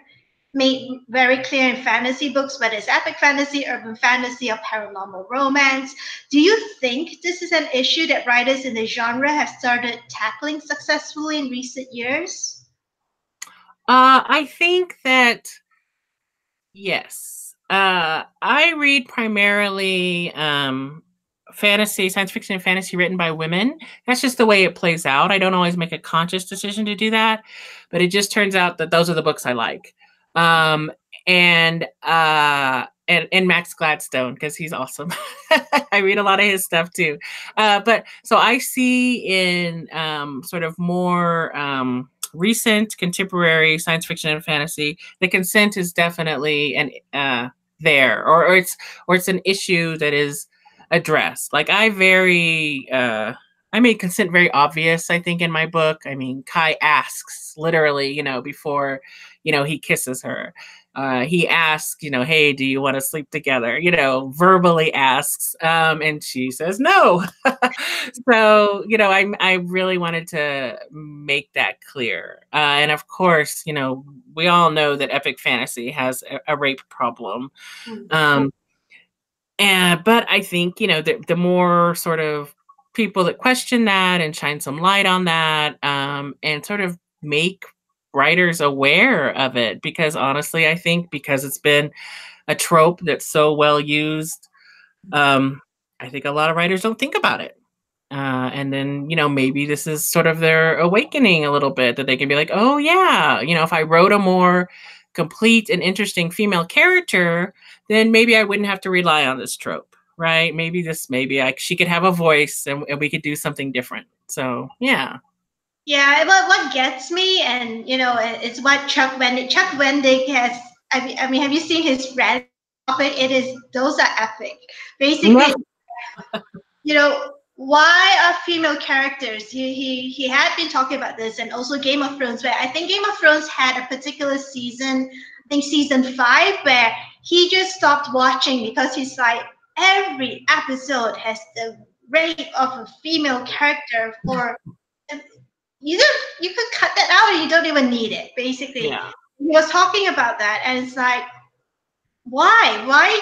Made very clear in fantasy books, whether it's epic fantasy, urban fantasy, or paranormal romance. Do you think this is an issue that writers in the genre have started tackling successfully in recent years? I think that yes. I read primarily fantasy, science fiction and fantasy written by women. That's just the way it plays out. I don't always make a conscious decision to do that, but it just turns out that those are the books I like. Um, and Max Gladstone, because he's awesome. I read a lot of his stuff too. But so I see in sort of more recent contemporary science fiction and fantasy, the consent is definitely there, or it's an issue that is addressed. Like I made consent very obvious, I think, in my book. I mean, Kai asks literally, before, he kisses her. He asks, hey, do you want to sleep together? Verbally asks, and she says no. So, I really wanted to make that clear. And of course, we all know that epic fantasy has a rape problem. But I think, the more sort of people that question that and shine some light on that, and sort of make writers aware of it, because honestly, I think because it's been a trope that's so well used, I think a lot of writers don't think about it. And then, maybe this is sort of their awakening a little bit, that they can be like, oh yeah, if I wrote a more complete and interesting female character, then maybe I wouldn't have to rely on this trope, right? Maybe she could have a voice and we could do something different. So yeah. Yeah, but what gets me, and it's what Chuck Wendig has. I mean, have you seen his Reddit topic? Those are epic. Basically, why are female characters? He had been talking about this, and also Game of Thrones. But I think Game of Thrones had a particular season, I think season 5, where he just stopped watching because he's like, every episode has the rape of a female character for. You could cut that out, and you don't even need it. Basically, yeah. He was talking about that, and it's like, why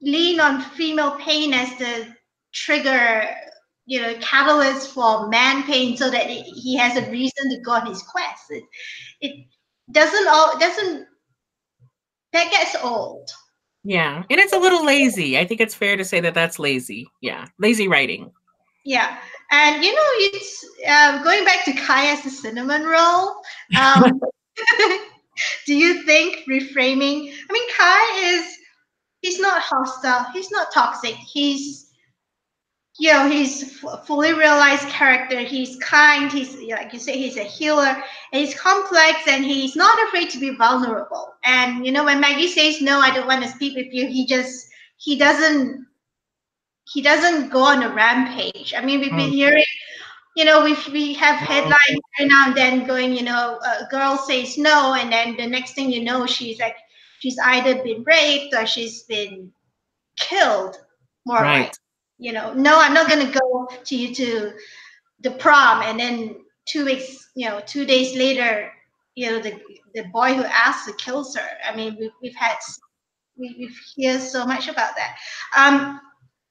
lean on female pain as the trigger, catalyst for man pain, so that he has a reason to go on his quest. It doesn't that gets old. Yeah, and it's a little lazy. I think it's fair to say that that's lazy. Yeah, lazy writing. Yeah, and it's going back to Kai as the cinnamon roll. Do you think reframing? I mean, Kai he's not hostile. He's not toxic. He's fully realized character. He's kind. He's, like you say, he's a healer. And he's complex, and he's not afraid to be vulnerable. And when Maggie says no, I don't want to speak with you, he doesn't go on a rampage. I mean, we've been hearing, we have headlines every now and then going, a girl says no, and then the next thing you know, she's either been raped or she's been killed, more right. like. No, I'm not going to go to the prom, and then 2 weeks, 2 days later, the boy who asked her kills her. I mean, we've heard so much about that.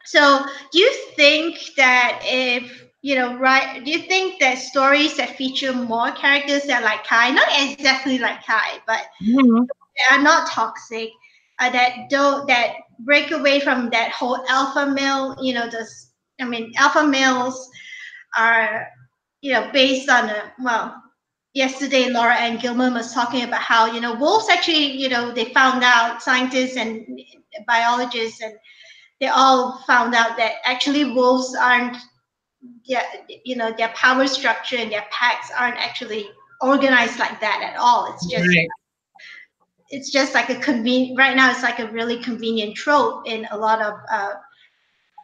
So do you think that do you think that stories that feature more characters that are like Kai, not exactly like Kai, but they are not toxic, that break away from that whole alpha male, alpha males are based on yesterday Laura Ann Gilman was talking about how wolves actually they found out, scientists and biologists, and they all found out that actually wolves aren't their their power structure and their packs aren't actually organized like that at all. Right. It's just like a convenient, right now it's like a really convenient trope in a lot of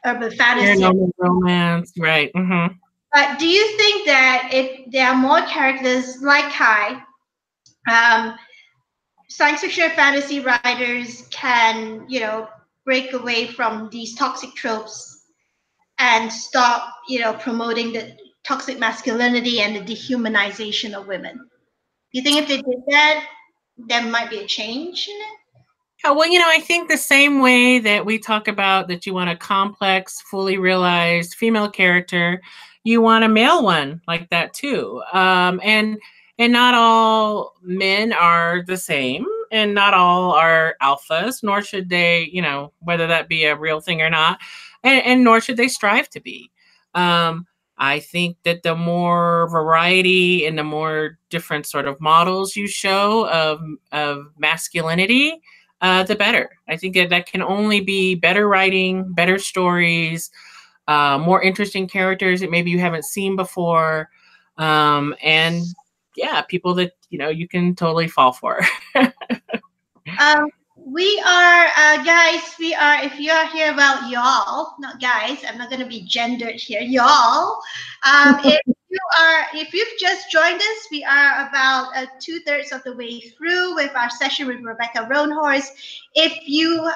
urban fantasy. Paranormal romance, right? Mm-hmm. But do you think that if there are more characters like Kai, um, science fiction and fantasy writers can, break away from these toxic tropes and stop, promoting the toxic masculinity and the dehumanization of women? Do you think if they did that, there might be a change in it? Yeah, well, I think the same way that we talk about that you want a complex, fully realized female character, you want a male one like that too. And not all men are the same, and not all are alphas, nor should they, whether that be a real thing or not, and nor should they strive to be. Um, I think that the more variety and the more different sort of models you show of masculinity, the better. I think that can only be better writing, better stories, more interesting characters that maybe you haven't seen before, and yeah, people that you can totally fall for. We are, guys, we are, if you are here about y'all, not guys, I'm not going to be gendered here, y'all. If you've just joined us, we are about 2/3 of the way through with our session with Rebecca Roanhorse. If you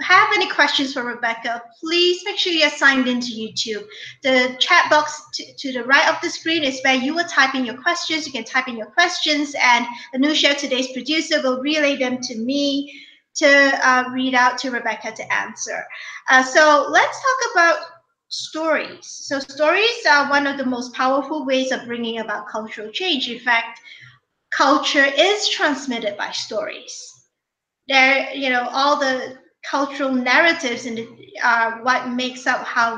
have any questions for Rebecca, please make sure you're signed into YouTube. The chat box to the right of the screen is where you will type in your questions. You can type in your questions, and Anusha, today's producer, will relay them to me to read out to Rebecca to answer. So let's talk about stories. So stories are one of the most powerful ways of bringing about cultural change. In fact, culture is transmitted by stories. All the cultural narratives and what makes up how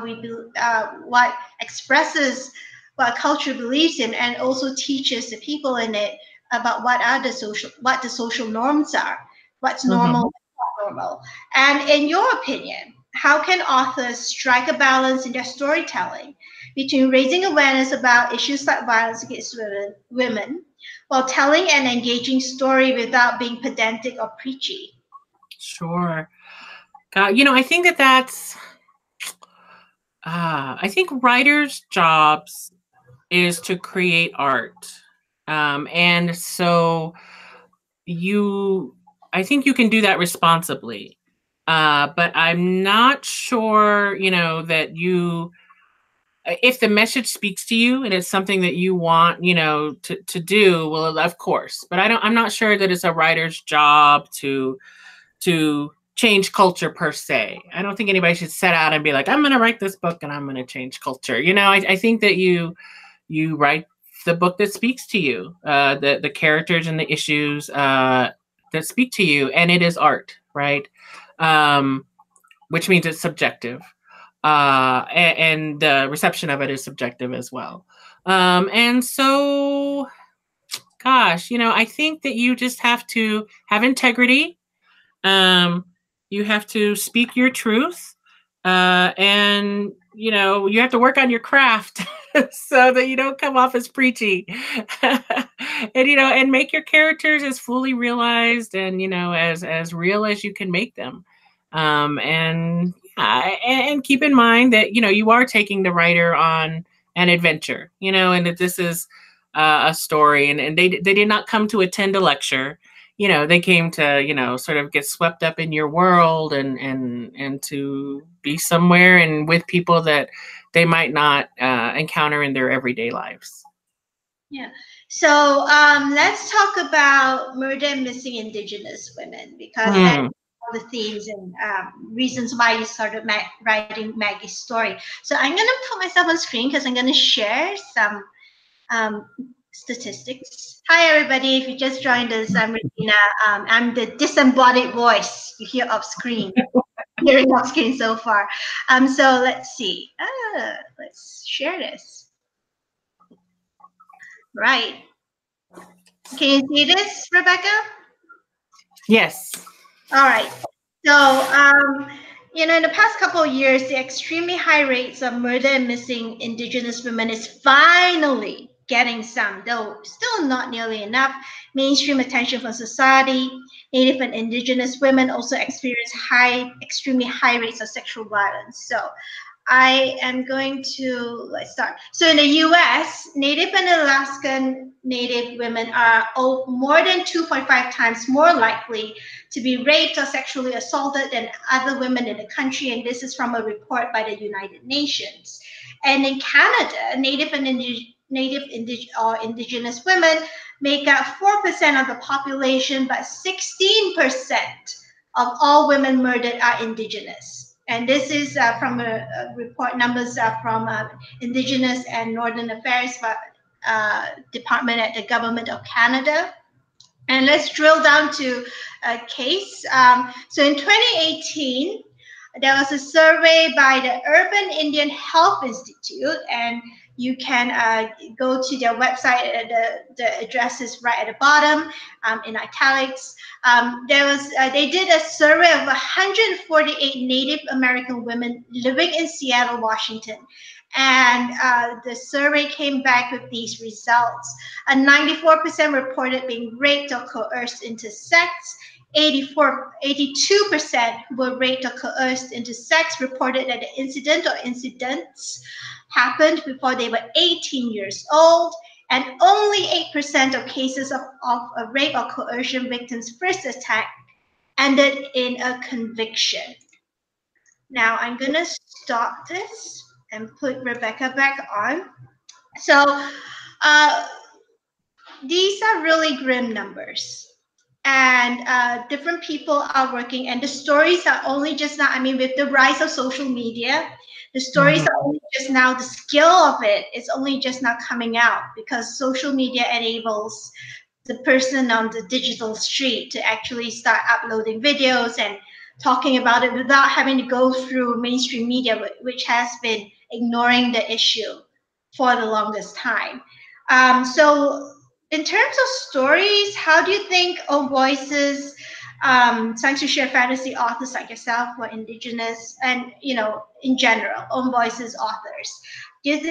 what expresses what culture believes in, and also teaches the people in it about what the social norms are, what's normal, Mhm. what's not normal. And in your opinion, how can authors strike a balance in their storytelling between raising awareness about issues like violence against women while telling an engaging story without being pedantic or preachy? Sure. God, I think that's. I think writers' jobs is to create art, and so I think you can do that responsibly. But I'm not sure, that if the message speaks to you and it's something that you want, to do, well, of course. But I'm not sure that it's a writer's job to change culture per se. I don't think anybody should set out and be like, I'm going to write this book and I'm going to change culture. I think that you write the book that speaks to you, the characters and the issues that speak to you, and it is art, right? Which means it's subjective, and the reception of it is subjective as well. And so, gosh, I think that you just have to have integrity. Um, you have to speak your truth, and you have to work on your craft so that you don't come off as preachy, and make your characters as fully realized and as real as you can make them. And keep in mind that you are taking the writer on an adventure, and that this is a story, and they did not come to attend a lecture. They came to sort of get swept up in your world and to be somewhere and with people that they might not encounter in their everyday lives. Yeah. So let's talk about murder and missing Indigenous women, because that's Hmm. one of the themes and reasons why you started writing Maggie's story. So I'm going to put myself on screen because I'm going to share some um, statistics. Hi, everybody. If you just joined us, I'm Regina. I'm the disembodied voice you hear off screen, hearing off screen so far. So let's see. Let's share this. Right. Can you see this, Rebecca? Yes. All right. So, in the past couple of years, the extremely high rates of murder and missing Indigenous women is finally getting some, though still not nearly enough, mainstream attention from society. Native and Indigenous women also experience extremely high rates of sexual violence. So, I am going to let's start. So in the U.S., Native and Alaskan Native women are more than 2.5 times more likely to be raped or sexually assaulted than other women in the country, and this is from a report by the United Nations. And in Canada, Native and Indigenous women make up 4% of the population, but 16% of all women murdered are Indigenous. And this is from a report, numbers from Indigenous and Northern Affairs Department at the Government of Canada. And let's drill down to a case. So in 2018, there was a survey by the Urban Indian Health Institute, and you can go to their website. The address is right at the bottom in italics. They did a survey of 148 Native American women living in Seattle, Washington. And the survey came back with these results. 94% reported being raped or coerced into sex. 82% who were raped or coerced into sex reported that the incident or incidents happened before they were 18 years old. And only 8% of cases of a rape or coercion victims' first attack ended in a conviction. Now I'm going to stop this and put Rebecca back on. So these are really grim numbers. And different people are working, and the stories are only just now, with the rise of social media, the stories are only just now, the skill of it is only just now coming out, because social media enables the person on the digital street to actually start uploading videos and talking about it without having to go through mainstream media, which has been ignoring the issue for the longest time. So in terms of stories, how do you think Own Voices, science fiction fantasy authors like yourself or Indigenous and, in general, Own Voices authors,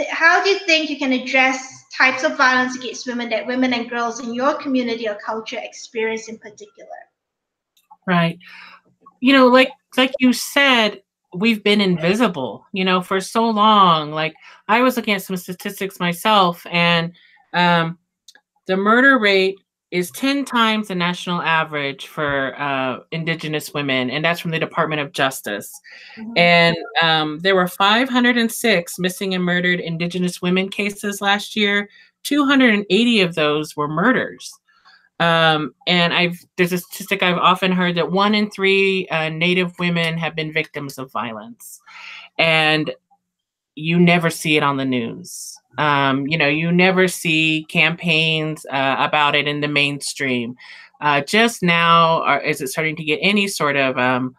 how do you think you can address types of violence against women that women and girls in your community or culture experience in particular? Right. Like you said, we've been invisible, for so long. Like, I was looking at some statistics myself, and the murder rate is 10 times the national average for Indigenous women, and that's from the Department of Justice. And there were 506 missing and murdered Indigenous women cases last year. 280 of those were murders. And there's a statistic I've often heard that 1 in 3 Native women have been victims of violence, and you never see it on the news. You never see campaigns about it in the mainstream. Just now, is it starting to get any sort of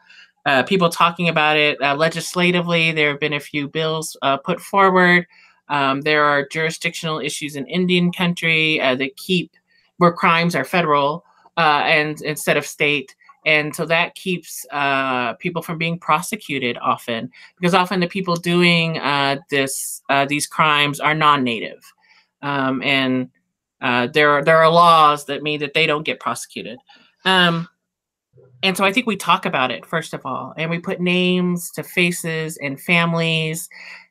people talking about it legislatively? There have been a few bills put forward. There are jurisdictional issues in Indian country that keep where crimes are federal and instead of state. And so that keeps people from being prosecuted often, because often the people doing these crimes are non-native. And there are laws that mean that they don't get prosecuted. And so I think we talk about it, first of all, and we put names to faces and families.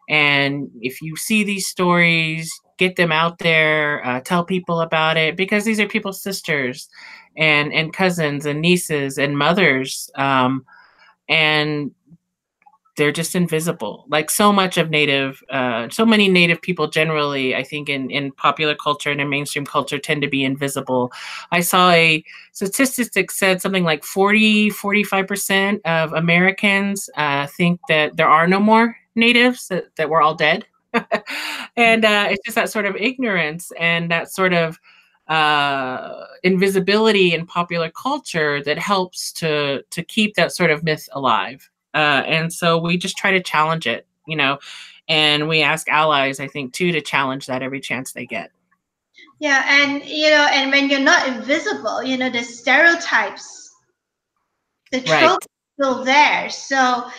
And if you see these stories, get them out there, tell people about it, because these are people's sisters and cousins and nieces and mothers. And they're just invisible. Like so much of so many Native people generally, I think in popular culture and in mainstream culture tend to be invisible. I saw a statistic that said something like 45% of Americans think that there are no more Natives, that we're all dead. And it's just that sort of ignorance and that sort of invisibility in popular culture that helps to keep that sort of myth alive. And so we just try to challenge it, and we ask allies, I think, too, to challenge that every chance they get. Yeah, and and when you're not invisible, the stereotypes, the Right. tropes are still there. So,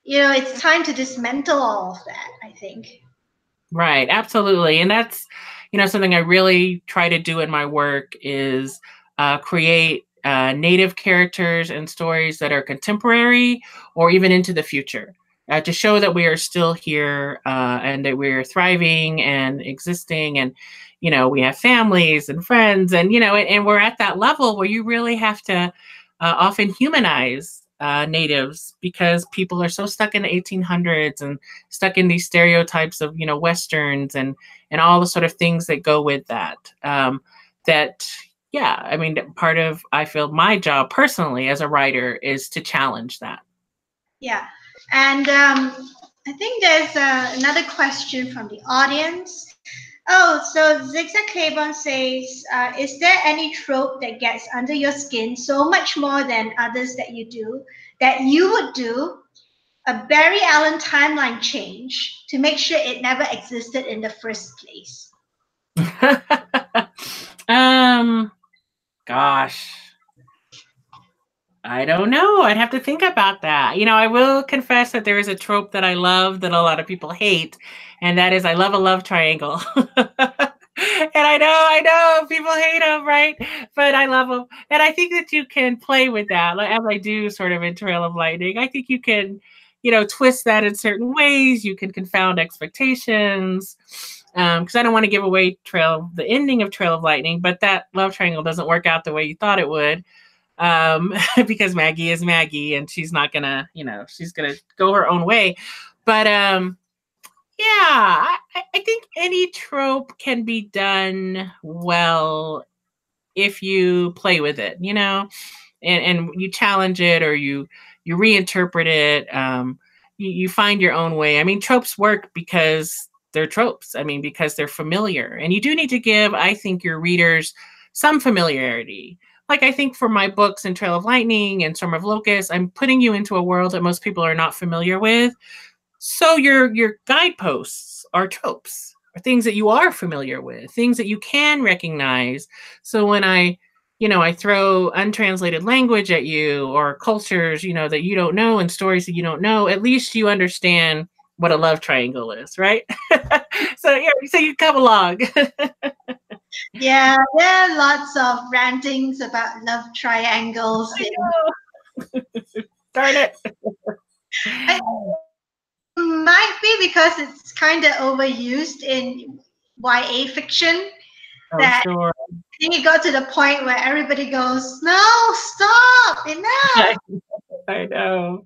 it's time to dismantle all of that, I think. Right, absolutely. And that's, something I really try to do in my work is create native characters and stories that are contemporary or even into the future to show that we are still here and that we're thriving and existing. And, we have families and friends and we're at that level where you really have to often humanize natives because people are so stuck in the 1800s and stuck in these stereotypes of westerns and all the sort of things that go with that. That yeah, I mean, part of I feel my job personally as a writer is to challenge that. Yeah, and I think there's another question from the audience. Oh, so Zigzag Claiborne says, is there any trope that gets under your skin so much more than others that you would do a Barry Allen timeline change to make sure it never existed in the first place? Gosh, I don't know. I'd have to think about that. I will confess that there is a trope that I love that a lot of people hate, and that is I love a love triangle. And I know people hate them, right? But I love them. And I think that you can play with that, like, as I do sort of in Trail of Lightning. I think you can, twist that in certain ways. You can confound expectations. Because I don't want to give away the ending of Trail of Lightning, but that love triangle doesn't work out the way you thought it would. Because Maggie is Maggie and she's not gonna, she's gonna go her own way. But yeah, I think any trope can be done well if you play with it, and you challenge it or you reinterpret it. You find your own way. I mean, tropes work because they're tropes. I mean, because they're familiar, and you do need to give, I think, your readers some familiarity. Like I think for my books in Trail of Lightning and Storm of Locusts, I'm putting you into a world that most people are not familiar with. So your guideposts are tropes, or things that you are familiar with, things that you can recognize. So when I throw untranslated language at you or cultures, that you don't know and stories that you don't know, at least you understand what a love triangle is, right? So you come along. Yeah, there are lots of rantings about love triangles. Darn it. I might be because it's kind of overused in YA fiction. Oh, That sure. I think it got to the point where everybody goes, "No, stop, enough." I know.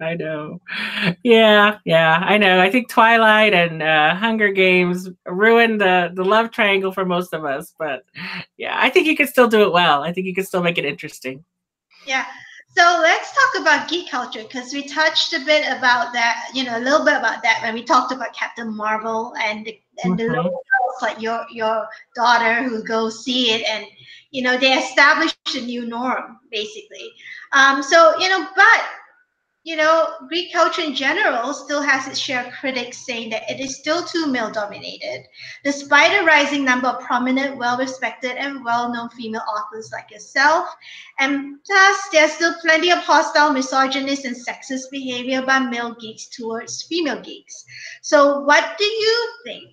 Yeah, I know. I think Twilight and Hunger Games ruined the love triangle for most of us. But yeah, I think you can still do it well. I think you can still make it interesting. Yeah. So let's talk about geek culture because we touched a bit about that, a little bit about that when we talked about Captain Marvel and the little girls like your daughter who go see it and they established a new norm basically. So but Greek culture in general still has its share of critics saying that it is still too male dominated, despite a rising number of prominent, well respected, and well known female authors like yourself. And plus, there's still plenty of hostile, misogynist, and sexist behavior by male geeks towards female geeks. So, what do you think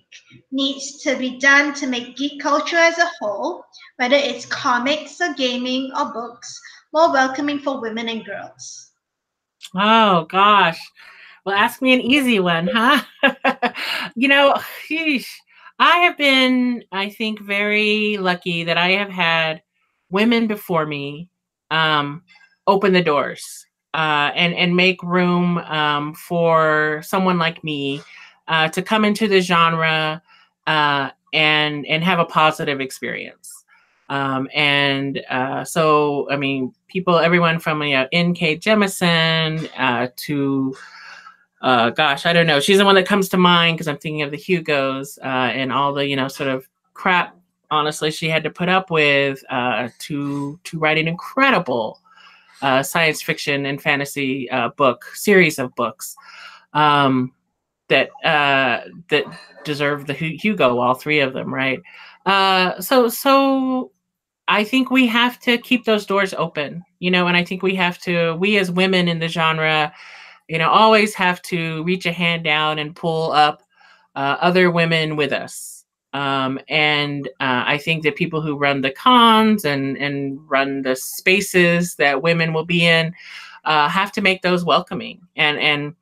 needs to be done to make geek culture as a whole, whether it's comics or gaming or books, more welcoming for women and girls? Oh gosh. Well, ask me an easy one, huh? Sheesh. I have been, I think, very lucky that I have had women before me open the doors and make room for someone like me to come into the genre and have a positive experience. So, I mean, everyone from N.K. Jemisin to gosh, I don't know. She's the one that comes to mind because I'm thinking of the Hugos and all the sort of crap. Honestly, she had to put up with to write an incredible science fiction and fantasy series of books that deserve the Hugo. All three of them, right? So I think we have to keep those doors open, and I think we as women in the genre, always have to reach a hand down and pull up other women with us. And I think that people who run the cons and run the spaces that women will be in have to make those welcoming. And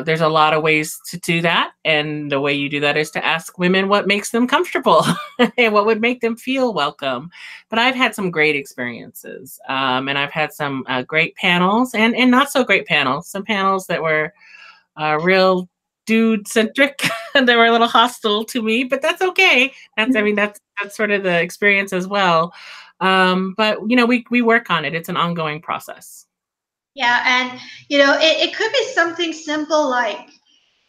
there's a lot of ways to do that. And the way you do that is to ask women what makes them comfortable and what would make them feel welcome. But I've had some great experiences. And I've had some great panels and not so great panels, some panels that were real dude centric and they were a little hostile to me, but that's okay. That's sort of the experience as well. But we work on it. It's an ongoing process. Yeah, and it could be something simple like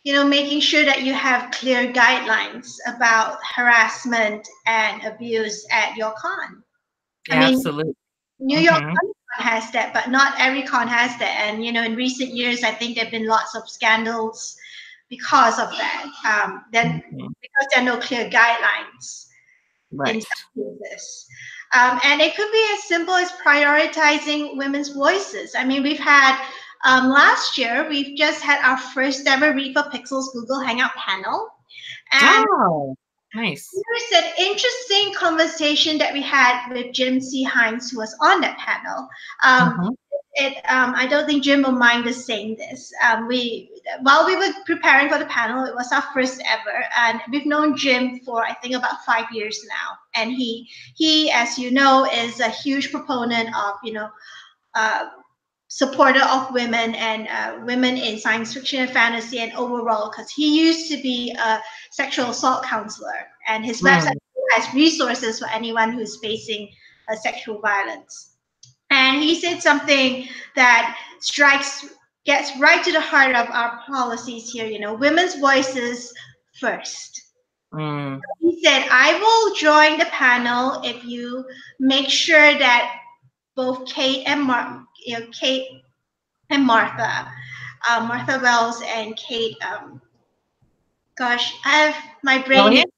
making sure that you have clear guidelines about harassment and abuse at your con. I mean, Absolutely. New York Mm-hmm. Comic Con has that, but not every con has that. And in recent years, I think there've been lots of scandals because of that. Then because there are no clear guidelines in Right. some cases. And it could be as simple as prioritizing women's voices. I mean, we've had last year, we've just had our first ever Read for Pixels Google Hangout panel. And Oh, nice. there's an interesting conversation that we had with Jim C. Hines, who was on that panel. I don't think Jim will mind us saying this. While we were preparing for the panel, it was our first ever, and we've known Jim for I think about 5 years now. And he, as you know, is a huge proponent of supporter of women and women in science fiction and fantasy and overall, because he used to be a sexual assault counselor, and his website has resources for anyone who's facing sexual violence. And he said something that gets right to the heart of our policies here. Women's voices first. He said, "I will join the panel if you make sure that both Kate and Kate and Martha, Martha Wells and Kate. Gosh, I have my brain. Elliot?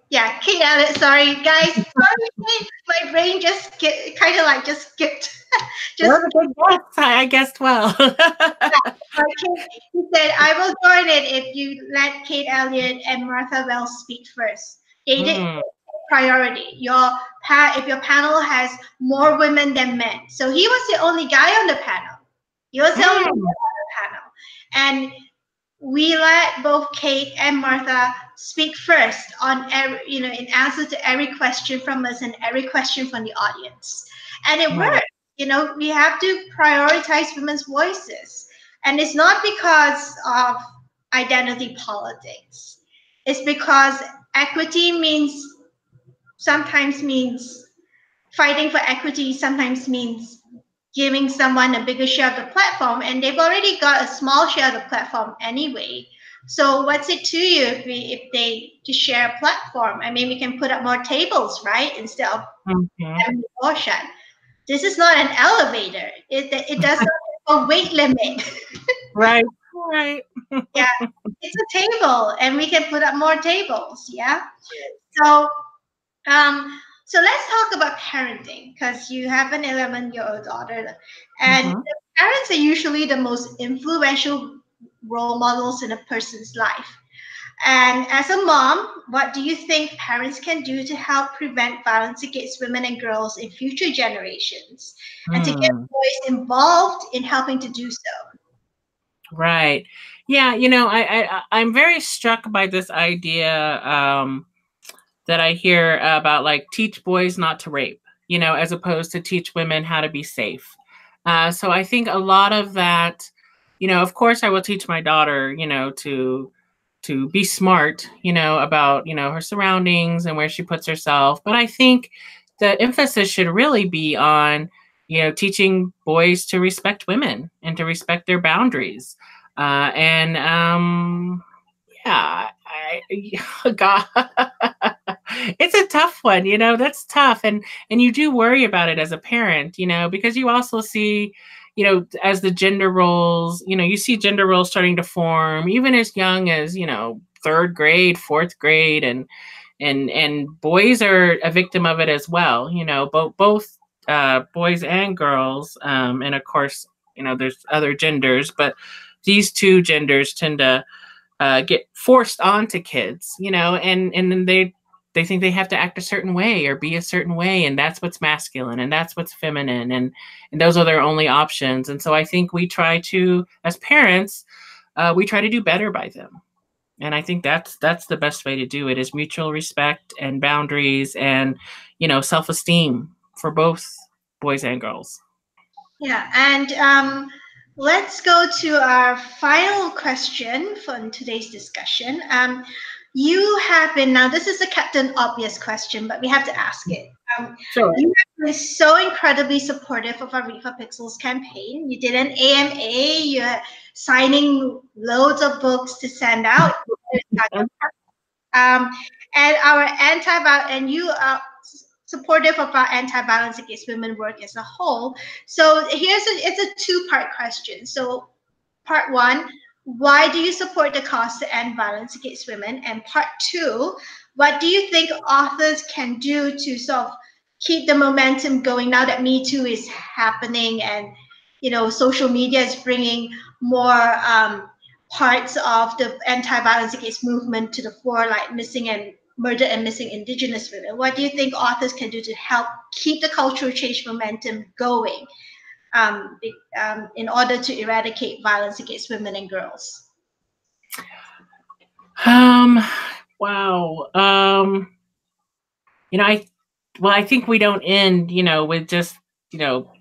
Yeah, Kate Elliott. Sorry, guys. Sorry, my brain just kind of like just skipped. Just a good guess. I guessed well. He said, "I will join it if you let Kate Elliott and Martha Wells speak first. They did priority. If your panel has more women than men." So he was the only guy on the panel. He was the only guy on the panel, and we let both Kate and Martha speak first on in answer to every question from us and every question from the audience, and it worked. We have to prioritize women's voices, and it's not because of identity politics. It's because equity sometimes means fighting for equity. Sometimes means giving someone a bigger share of the platform, and they've already got a small share of the platform anyway. So what's it to you if they just share a platform? I mean, we can put up more tables, right, instead of having the door shut. This is not an elevator. It doesn't have a weight limit. Right. Yeah, it's a table, and we can put up more tables. Yeah. So so let's talk about parenting, because you have an 11-year-old daughter, and parents are usually the most influential role models in a person's life. And as a mom, what do you think parents can do to help prevent violence against women and girls in future generations, and to get boys involved in helping to do so? Right. Yeah. I'm very struck by this idea that I hear about, like, teach boys not to rape, as opposed to teach women how to be safe. So I think a lot of that, of course I will teach my daughter, to be smart, about, her surroundings and where she puts herself. But I think the emphasis should really be on, teaching boys to respect women and to respect their boundaries. Yeah, God, it's a tough one, that's tough. And you do worry about it as a parent, because you also see, as the gender roles, you see gender roles starting to form even as young as, third grade, fourth grade. and boys are a victim of it as well. You know, both boys and girls, and of course, you know, there's other genders, but these two genders tend to get forced onto kids, you know, and then they think they have to act a certain way or be a certain way, and that's what's masculine and that's what's feminine, and those are their only options. And so I think we try to, as parents, we try to do better by them. And I think that's the best way to do it, is mutual respect and boundaries and, you know, self-esteem for both boys and girls. Yeah, and let's go to our final question for today's discussion. You have been, now this is a Captain Obvious question, but we have to ask it. Sure. You have been so incredibly supportive of our Read for Pixels campaign. You did an AMA, you're signing loads of books to send out. And our and you are supportive of our anti-violence against women work as a whole. So it's a two-part question. So part one, why do you support the cause to end violence against women? And part two, what do you think authors can do to sort of keep the momentum going now that Me Too is happening, and you know social media is bringing more parts of the anti-violence against movement to the fore, like missing and murder and missing Indigenous women? What do you think authors can do to help keep the cultural change momentum going in order to eradicate violence against women and girls? Wow. You know, I think we don't end, you know, with just, you know,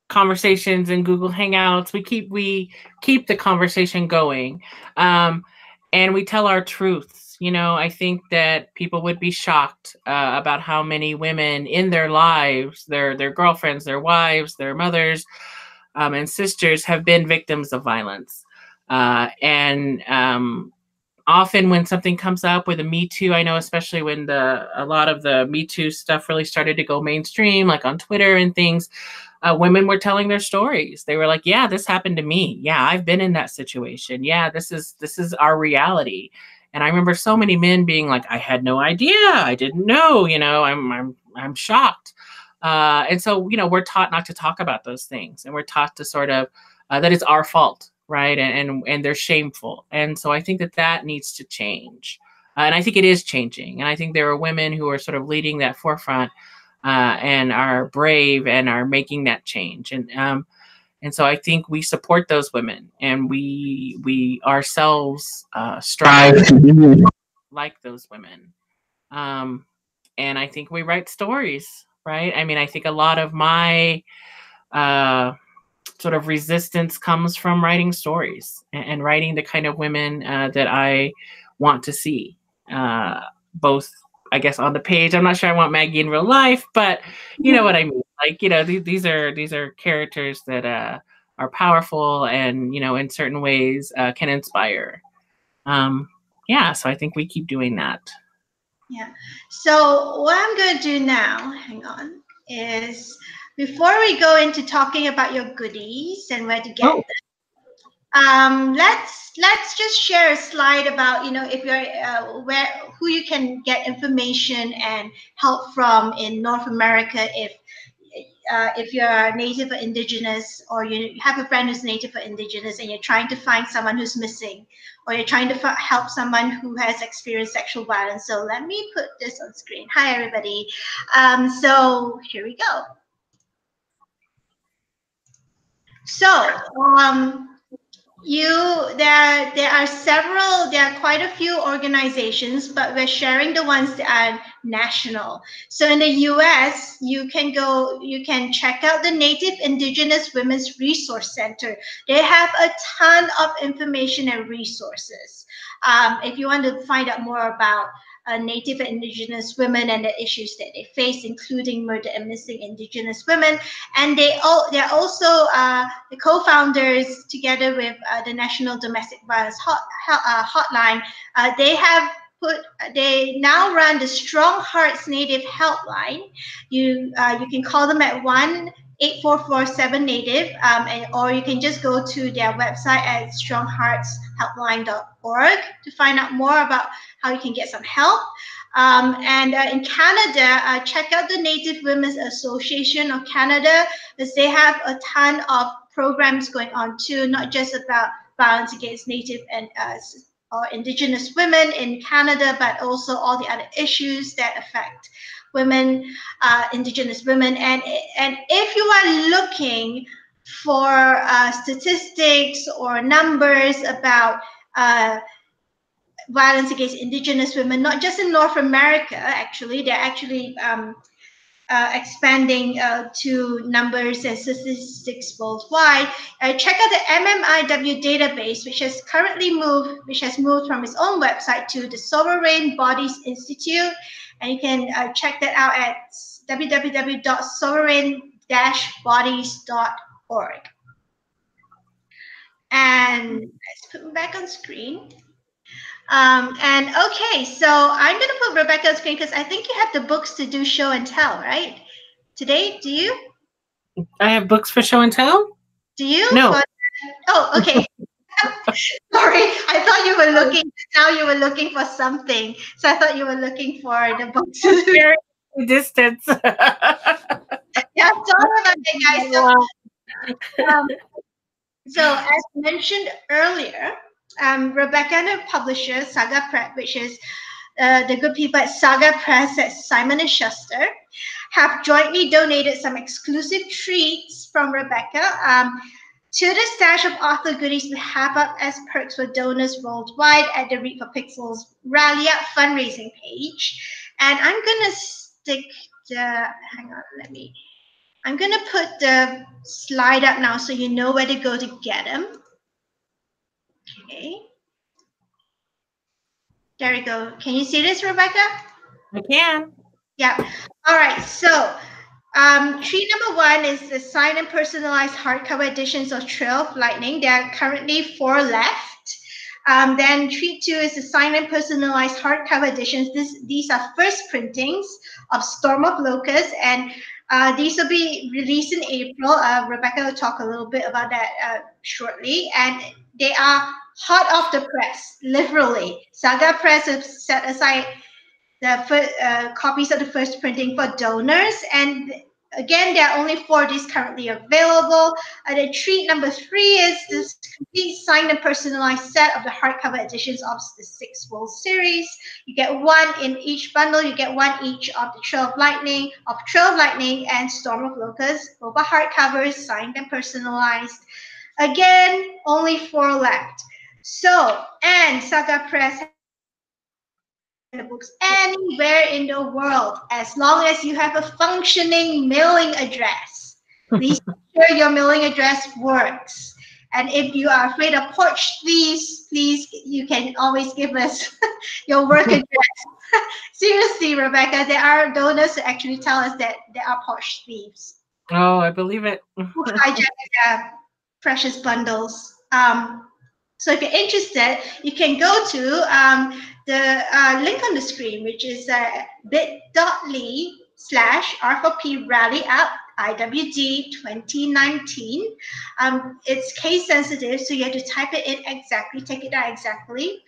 conversations and Google Hangouts. We keep the conversation going, and we tell our truths. You know, I think that people would be shocked about how many women in their lives, their girlfriends, their wives, their mothers, and sisters, have been victims of violence, and often when something comes up with a Me Too, I know especially when a lot of the Me Too stuff really started to go mainstream, like on Twitter and things, women were telling their stories. They were like, yeah, this happened to me. Yeah, I've been in that situation. Yeah, this is our reality. And I remember so many men being like, I had no idea. I didn't know, you know, I'm shocked. And so, you know, we're taught not to talk about those things, and we're taught to sort of, that it's our fault. Right. And they're shameful. And so I think that needs to change. And I think it is changing. And I think there are women who are sort of leading that forefront, and are brave and are making that change. And so I think we support those women, and we ourselves strive to be like those women. And I think we write stories, right? I mean, I think a lot of my sort of resistance comes from writing stories and writing the kind of women that I want to see, both, I guess, on the page. I'm not sure I want Maggie in real life, but you know what I mean. Like, you know, these are characters that are powerful and, you know, in certain ways can inspire. Yeah, so I think we keep doing that. Yeah. So what I'm going to do now, hang on, is before we go into talking about your goodies and where to get them, let's just share a slide about, you know, if you're who you can get information and help from in North America if you're native or indigenous, or you have a friend who's native or indigenous and you're trying to find someone who's missing, or you're trying to help someone who has experienced sexual violence. So let me put this on screen. Hi, everybody. So here we go. So there are quite a few organizations, but we're sharing the ones that are national. So in the US, you can check out the Native Indigenous Women's Resource Center. They have a ton of information and resources. If you want to find out more about Native and Indigenous women and the issues that they face, including murder and missing Indigenous women. And they're also the co-founders, together with the National Domestic Violence Hotline. They now run the Strong Hearts Native Helpline. You can call them at 1-8447-NATIVE, or you can just go to their website at strongheartshelpline.org to find out more about how you can get some help. And in Canada, check out the Native Women's Association of Canada, because they have a ton of programs going on too, not just about violence against Native and or Indigenous women in Canada, but also all the other issues that affect women, Indigenous women. And if you are looking for statistics or numbers about violence against Indigenous women, not just in North America, actually, they're actually expanding to numbers and statistics worldwide. Check out the MMIW database, which has moved from its own website to the Sovereign Bodies Institute, and you can check that out at www.sovereign-bodies.org. And let's put them back on screen. And okay, so I'm going to put Rebecca on screen because I think you have the books to do show and tell, right? Today, do you? I have books for show and tell? Do you? No. Oh, okay. Sorry, I thought you were looking. Now you were looking for something, so I thought you were looking for the books. Very distance. Yeah, sorry about that, guys. So as mentioned earlier, Rebecca and her publisher, Saga Press, which is the good people at Saga Press at Simon & Schuster, have jointly donated some exclusive treats from Rebecca to the stash of author goodies we have up as perks for donors worldwide at the Read for Pixels Rally Up fundraising page. And I'm going to stick the, hang on, I'm going to put the slide up now so you know where to go to get them. Okay. There we go. Can you see this, Rebecca? I can. Yeah. All right. So treat number one is the signed and personalized hardcover editions of Trail of Lightning. There are currently 4 left. Then treat 2 is the signed and personalized hardcover editions. These are first printings of Storm of Locusts, and these will be released in April. Rebecca will talk a little bit about that shortly. And they are hot off the press, literally. Saga Press has set aside the copies of the first printing for donors. And again, there are only 4 of these currently available. The treat number 3 is this complete signed and personalized set of the hardcover editions of the 6 World Series. You get 1 in each bundle. You get 1 each of the Trail of Lightning, and Storm of Locusts, both are hardcovers, signed and personalized. Again, only 4 left. So, and Saga Press the books anywhere in the world, as long as you have a functioning mailing address. Please make sure your mailing address works. And if you are afraid of porch thieves, please, you can always give us your work address. Seriously, Rebecca, there are donors who actually tell us that there are porch thieves. Oh, I believe it. Who hijack precious bundles. So if you're interested, you can go to the link on the screen, which is bit.ly/R4P Rally Up IWD 2019. It's case sensitive, so you have to type it in exactly, take it out exactly.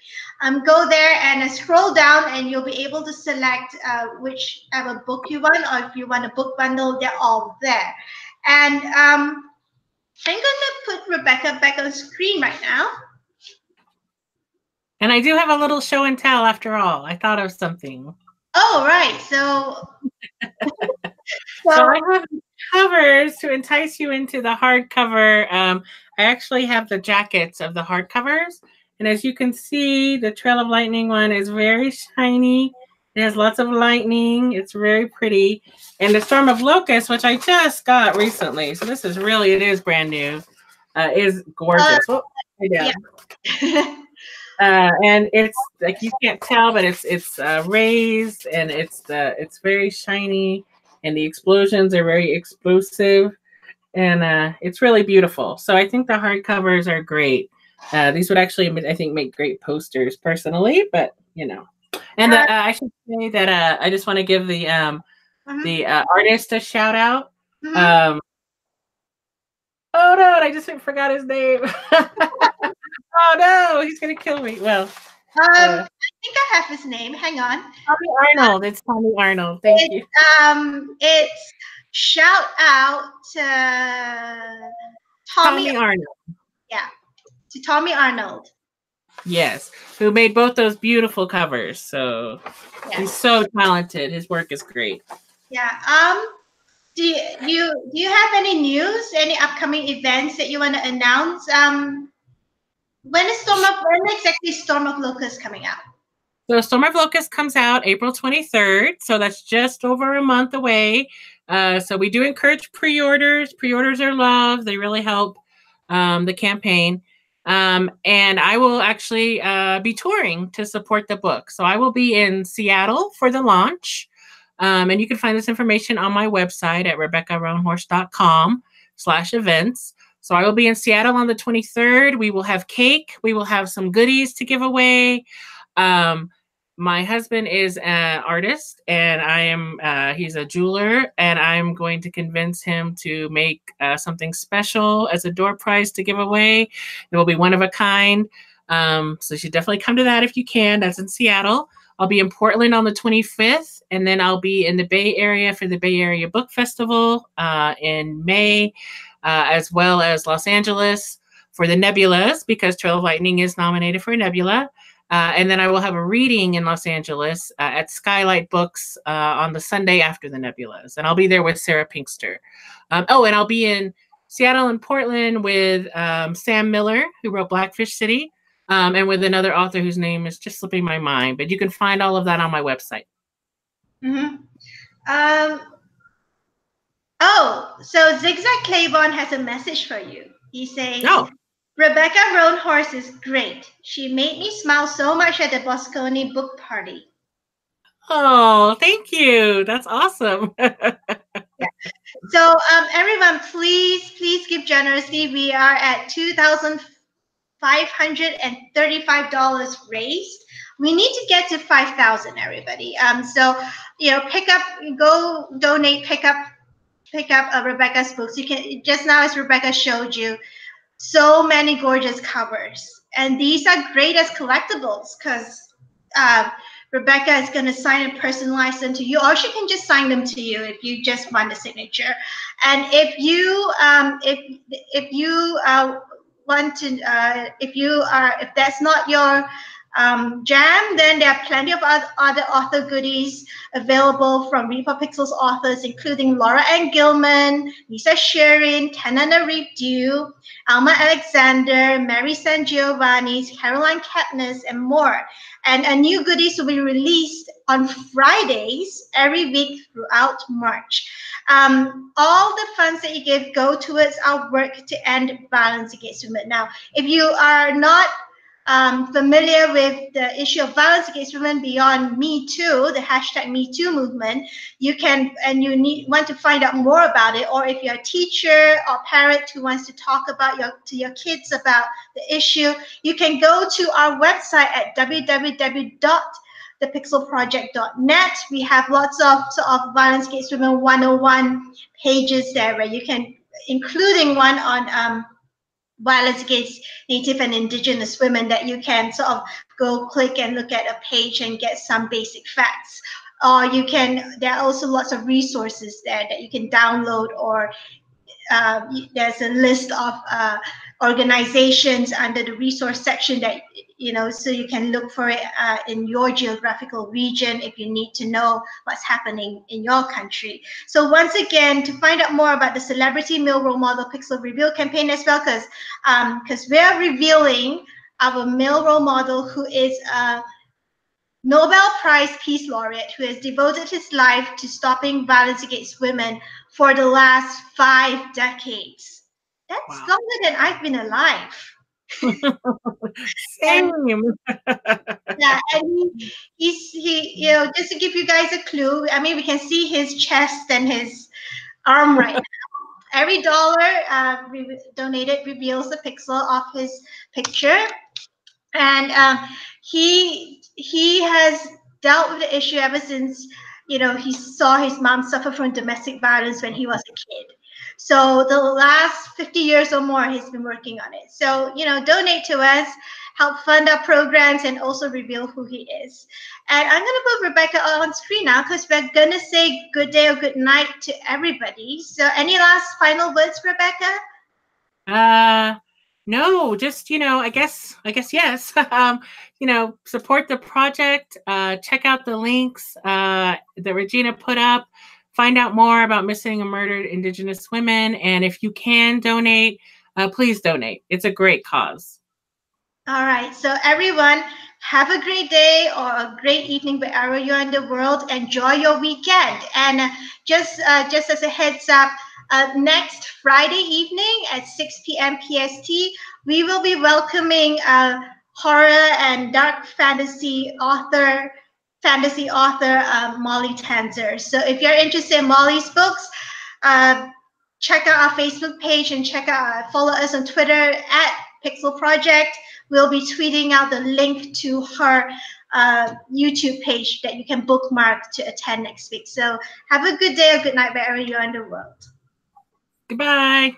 Go there and scroll down, and you'll be able to select whichever book you want, or if you want a book bundle, they're all there. And I'm going to put Rebecca back on screen right now. And I do have a little show and tell after all. I thought of something. Oh, right. So I have covers to entice you into the hardcover. I actually have the jackets of the hardcovers. And as you can see, the Trail of Lightning one is very shiny. It has lots of lightning. It's very pretty. And the Storm of Locusts, which I just got recently, so this is really, it is brand new, is gorgeous. Yeah. And it's like, you can't tell, but it's raised, and it's very shiny, and the explosions are very explosive, and it's really beautiful. So I think the hardcovers are great. These would actually, I think, make great posters personally, but you know. And I should say that I just want to give the artist a shout out. Oh no, I just forgot his name. Oh no, he's gonna kill me. Well, I think I have his name. Hang on. Tommy Arnold. It's Tommy Arnold. Thank you. It's shout out to Tommy. Tommy Arnold. Yeah, to Tommy Arnold. Yes, who made both those beautiful covers. So Yes. he's so talented. His work is great. Yeah. Do you have any news, any upcoming events that you want to announce? When exactly Storm of Locusts coming out? So Storm of Locusts comes out April 23rd. So that's just over a month away. So we do encourage pre-orders. Pre-orders are love. They really help the campaign. And I will actually be touring to support the book. So I will be in Seattle for the launch. And you can find this information on my website at RebeccaRoanhorse.com/events. So I will be in Seattle on the 23rd. We will have cake. We will have some goodies to give away. My husband is an artist, and he's a jeweler, and I'm going to convince him to make something special as a door prize to give away. It will be one of a kind. So you should definitely come to that if you can. That's in Seattle. I'll be in Portland on the 25th, and then I'll be in the Bay Area for the Bay Area Book Festival in May, as well as Los Angeles for the Nebulas, because Trail of Lightning is nominated for a Nebula. And then I will have a reading in Los Angeles at Skylight Books on the Sunday after the Nebulas. And I'll be there with Sarah Pinkster. And I'll be in Seattle and Portland with Sam Miller, who wrote Blackfish City, and with another author whose name is just slipping my mind. But you can find all of that on my website. Mm-hmm. So Zigzag Claiborne has a message for you. He says, Rebecca Roanhorse is great. She made me smile so much at the Bosconi book party. Oh, thank you. That's awesome. Yeah. So everyone, please give generously. We are at $2,535 raised. We need to get to 5,000, everybody. So go donate, pick up Rebecca's books. You can just now, as Rebecca showed you, so many gorgeous covers, and these are great as collectibles because Rebecca is going to sign and personalize them to you, or she can just sign them to you if you just want a signature. And if that's not your jam, then there are plenty of other author goodies available from Read for Pixels authors, including Laura Ann Gilman, Lisa Sherin, Tanana Dew, Alma Alexander, Mary San Giovanni, Caroline Kepnes, and more. And new goodies will be released on Fridays every week throughout March. All the funds that you give go towards our work to end violence against women. Now, if you are not familiar with the issue of violence against women beyond Me Too, the hashtag Me Too movement, want to find out more about it, or if you're a teacher or parent who wants to talk about to your kids about the issue, you can go to our website at www.thepixelproject.net. We have lots of violence against women 101 pages there, where you can, including one on violence against Native and Indigenous women, that you can sort of go click and look at a page and get some basic facts. Or there are also lots of resources there that you can download, or there's a list of organizations under the resource section that, so you can look for it in your geographical region if you need to know what's happening in your country. So once again, to find out more about the Celebrity Male Role Model Pixel Reveal campaign as well, because we're revealing our male role model who is a Nobel Prize Peace Laureate who has devoted his life to stopping violence against women for the last 5 decades. That's longer than I've been alive. Same. Yeah, and he just to give you guys a clue, I mean, we can see his chest and his arm right now. Every dollar donated reveals a pixel of his picture, and he has dealt with the issue ever since he saw his mom suffer from domestic violence when he was a kid. So the last 50 years or more, he's been working on it. So, donate to us, help fund our programs, and also reveal who he is. And I'm going to put Rebecca on screen now because we're going to say good day or good night to everybody. So any last final words, Rebecca? No, just, I guess yes. Support the project, check out the links that Regina put up, find out more about missing and murdered Indigenous women, and if you can donate, please donate. It's a great cause. All right, so everyone, have a great day or a great evening wherever you're in the world. Enjoy your weekend. And just as a heads up, next Friday evening at 6 p.m. PST, we will be welcoming horror and dark fantasy author Molly Tanzer. So if you're interested in Molly's books, check out our Facebook page and follow us on Twitter at Pixel Project. We'll be tweeting out the link to her YouTube page that you can bookmark to attend next week. So have a good day or good night wherever you are in the world. Goodbye.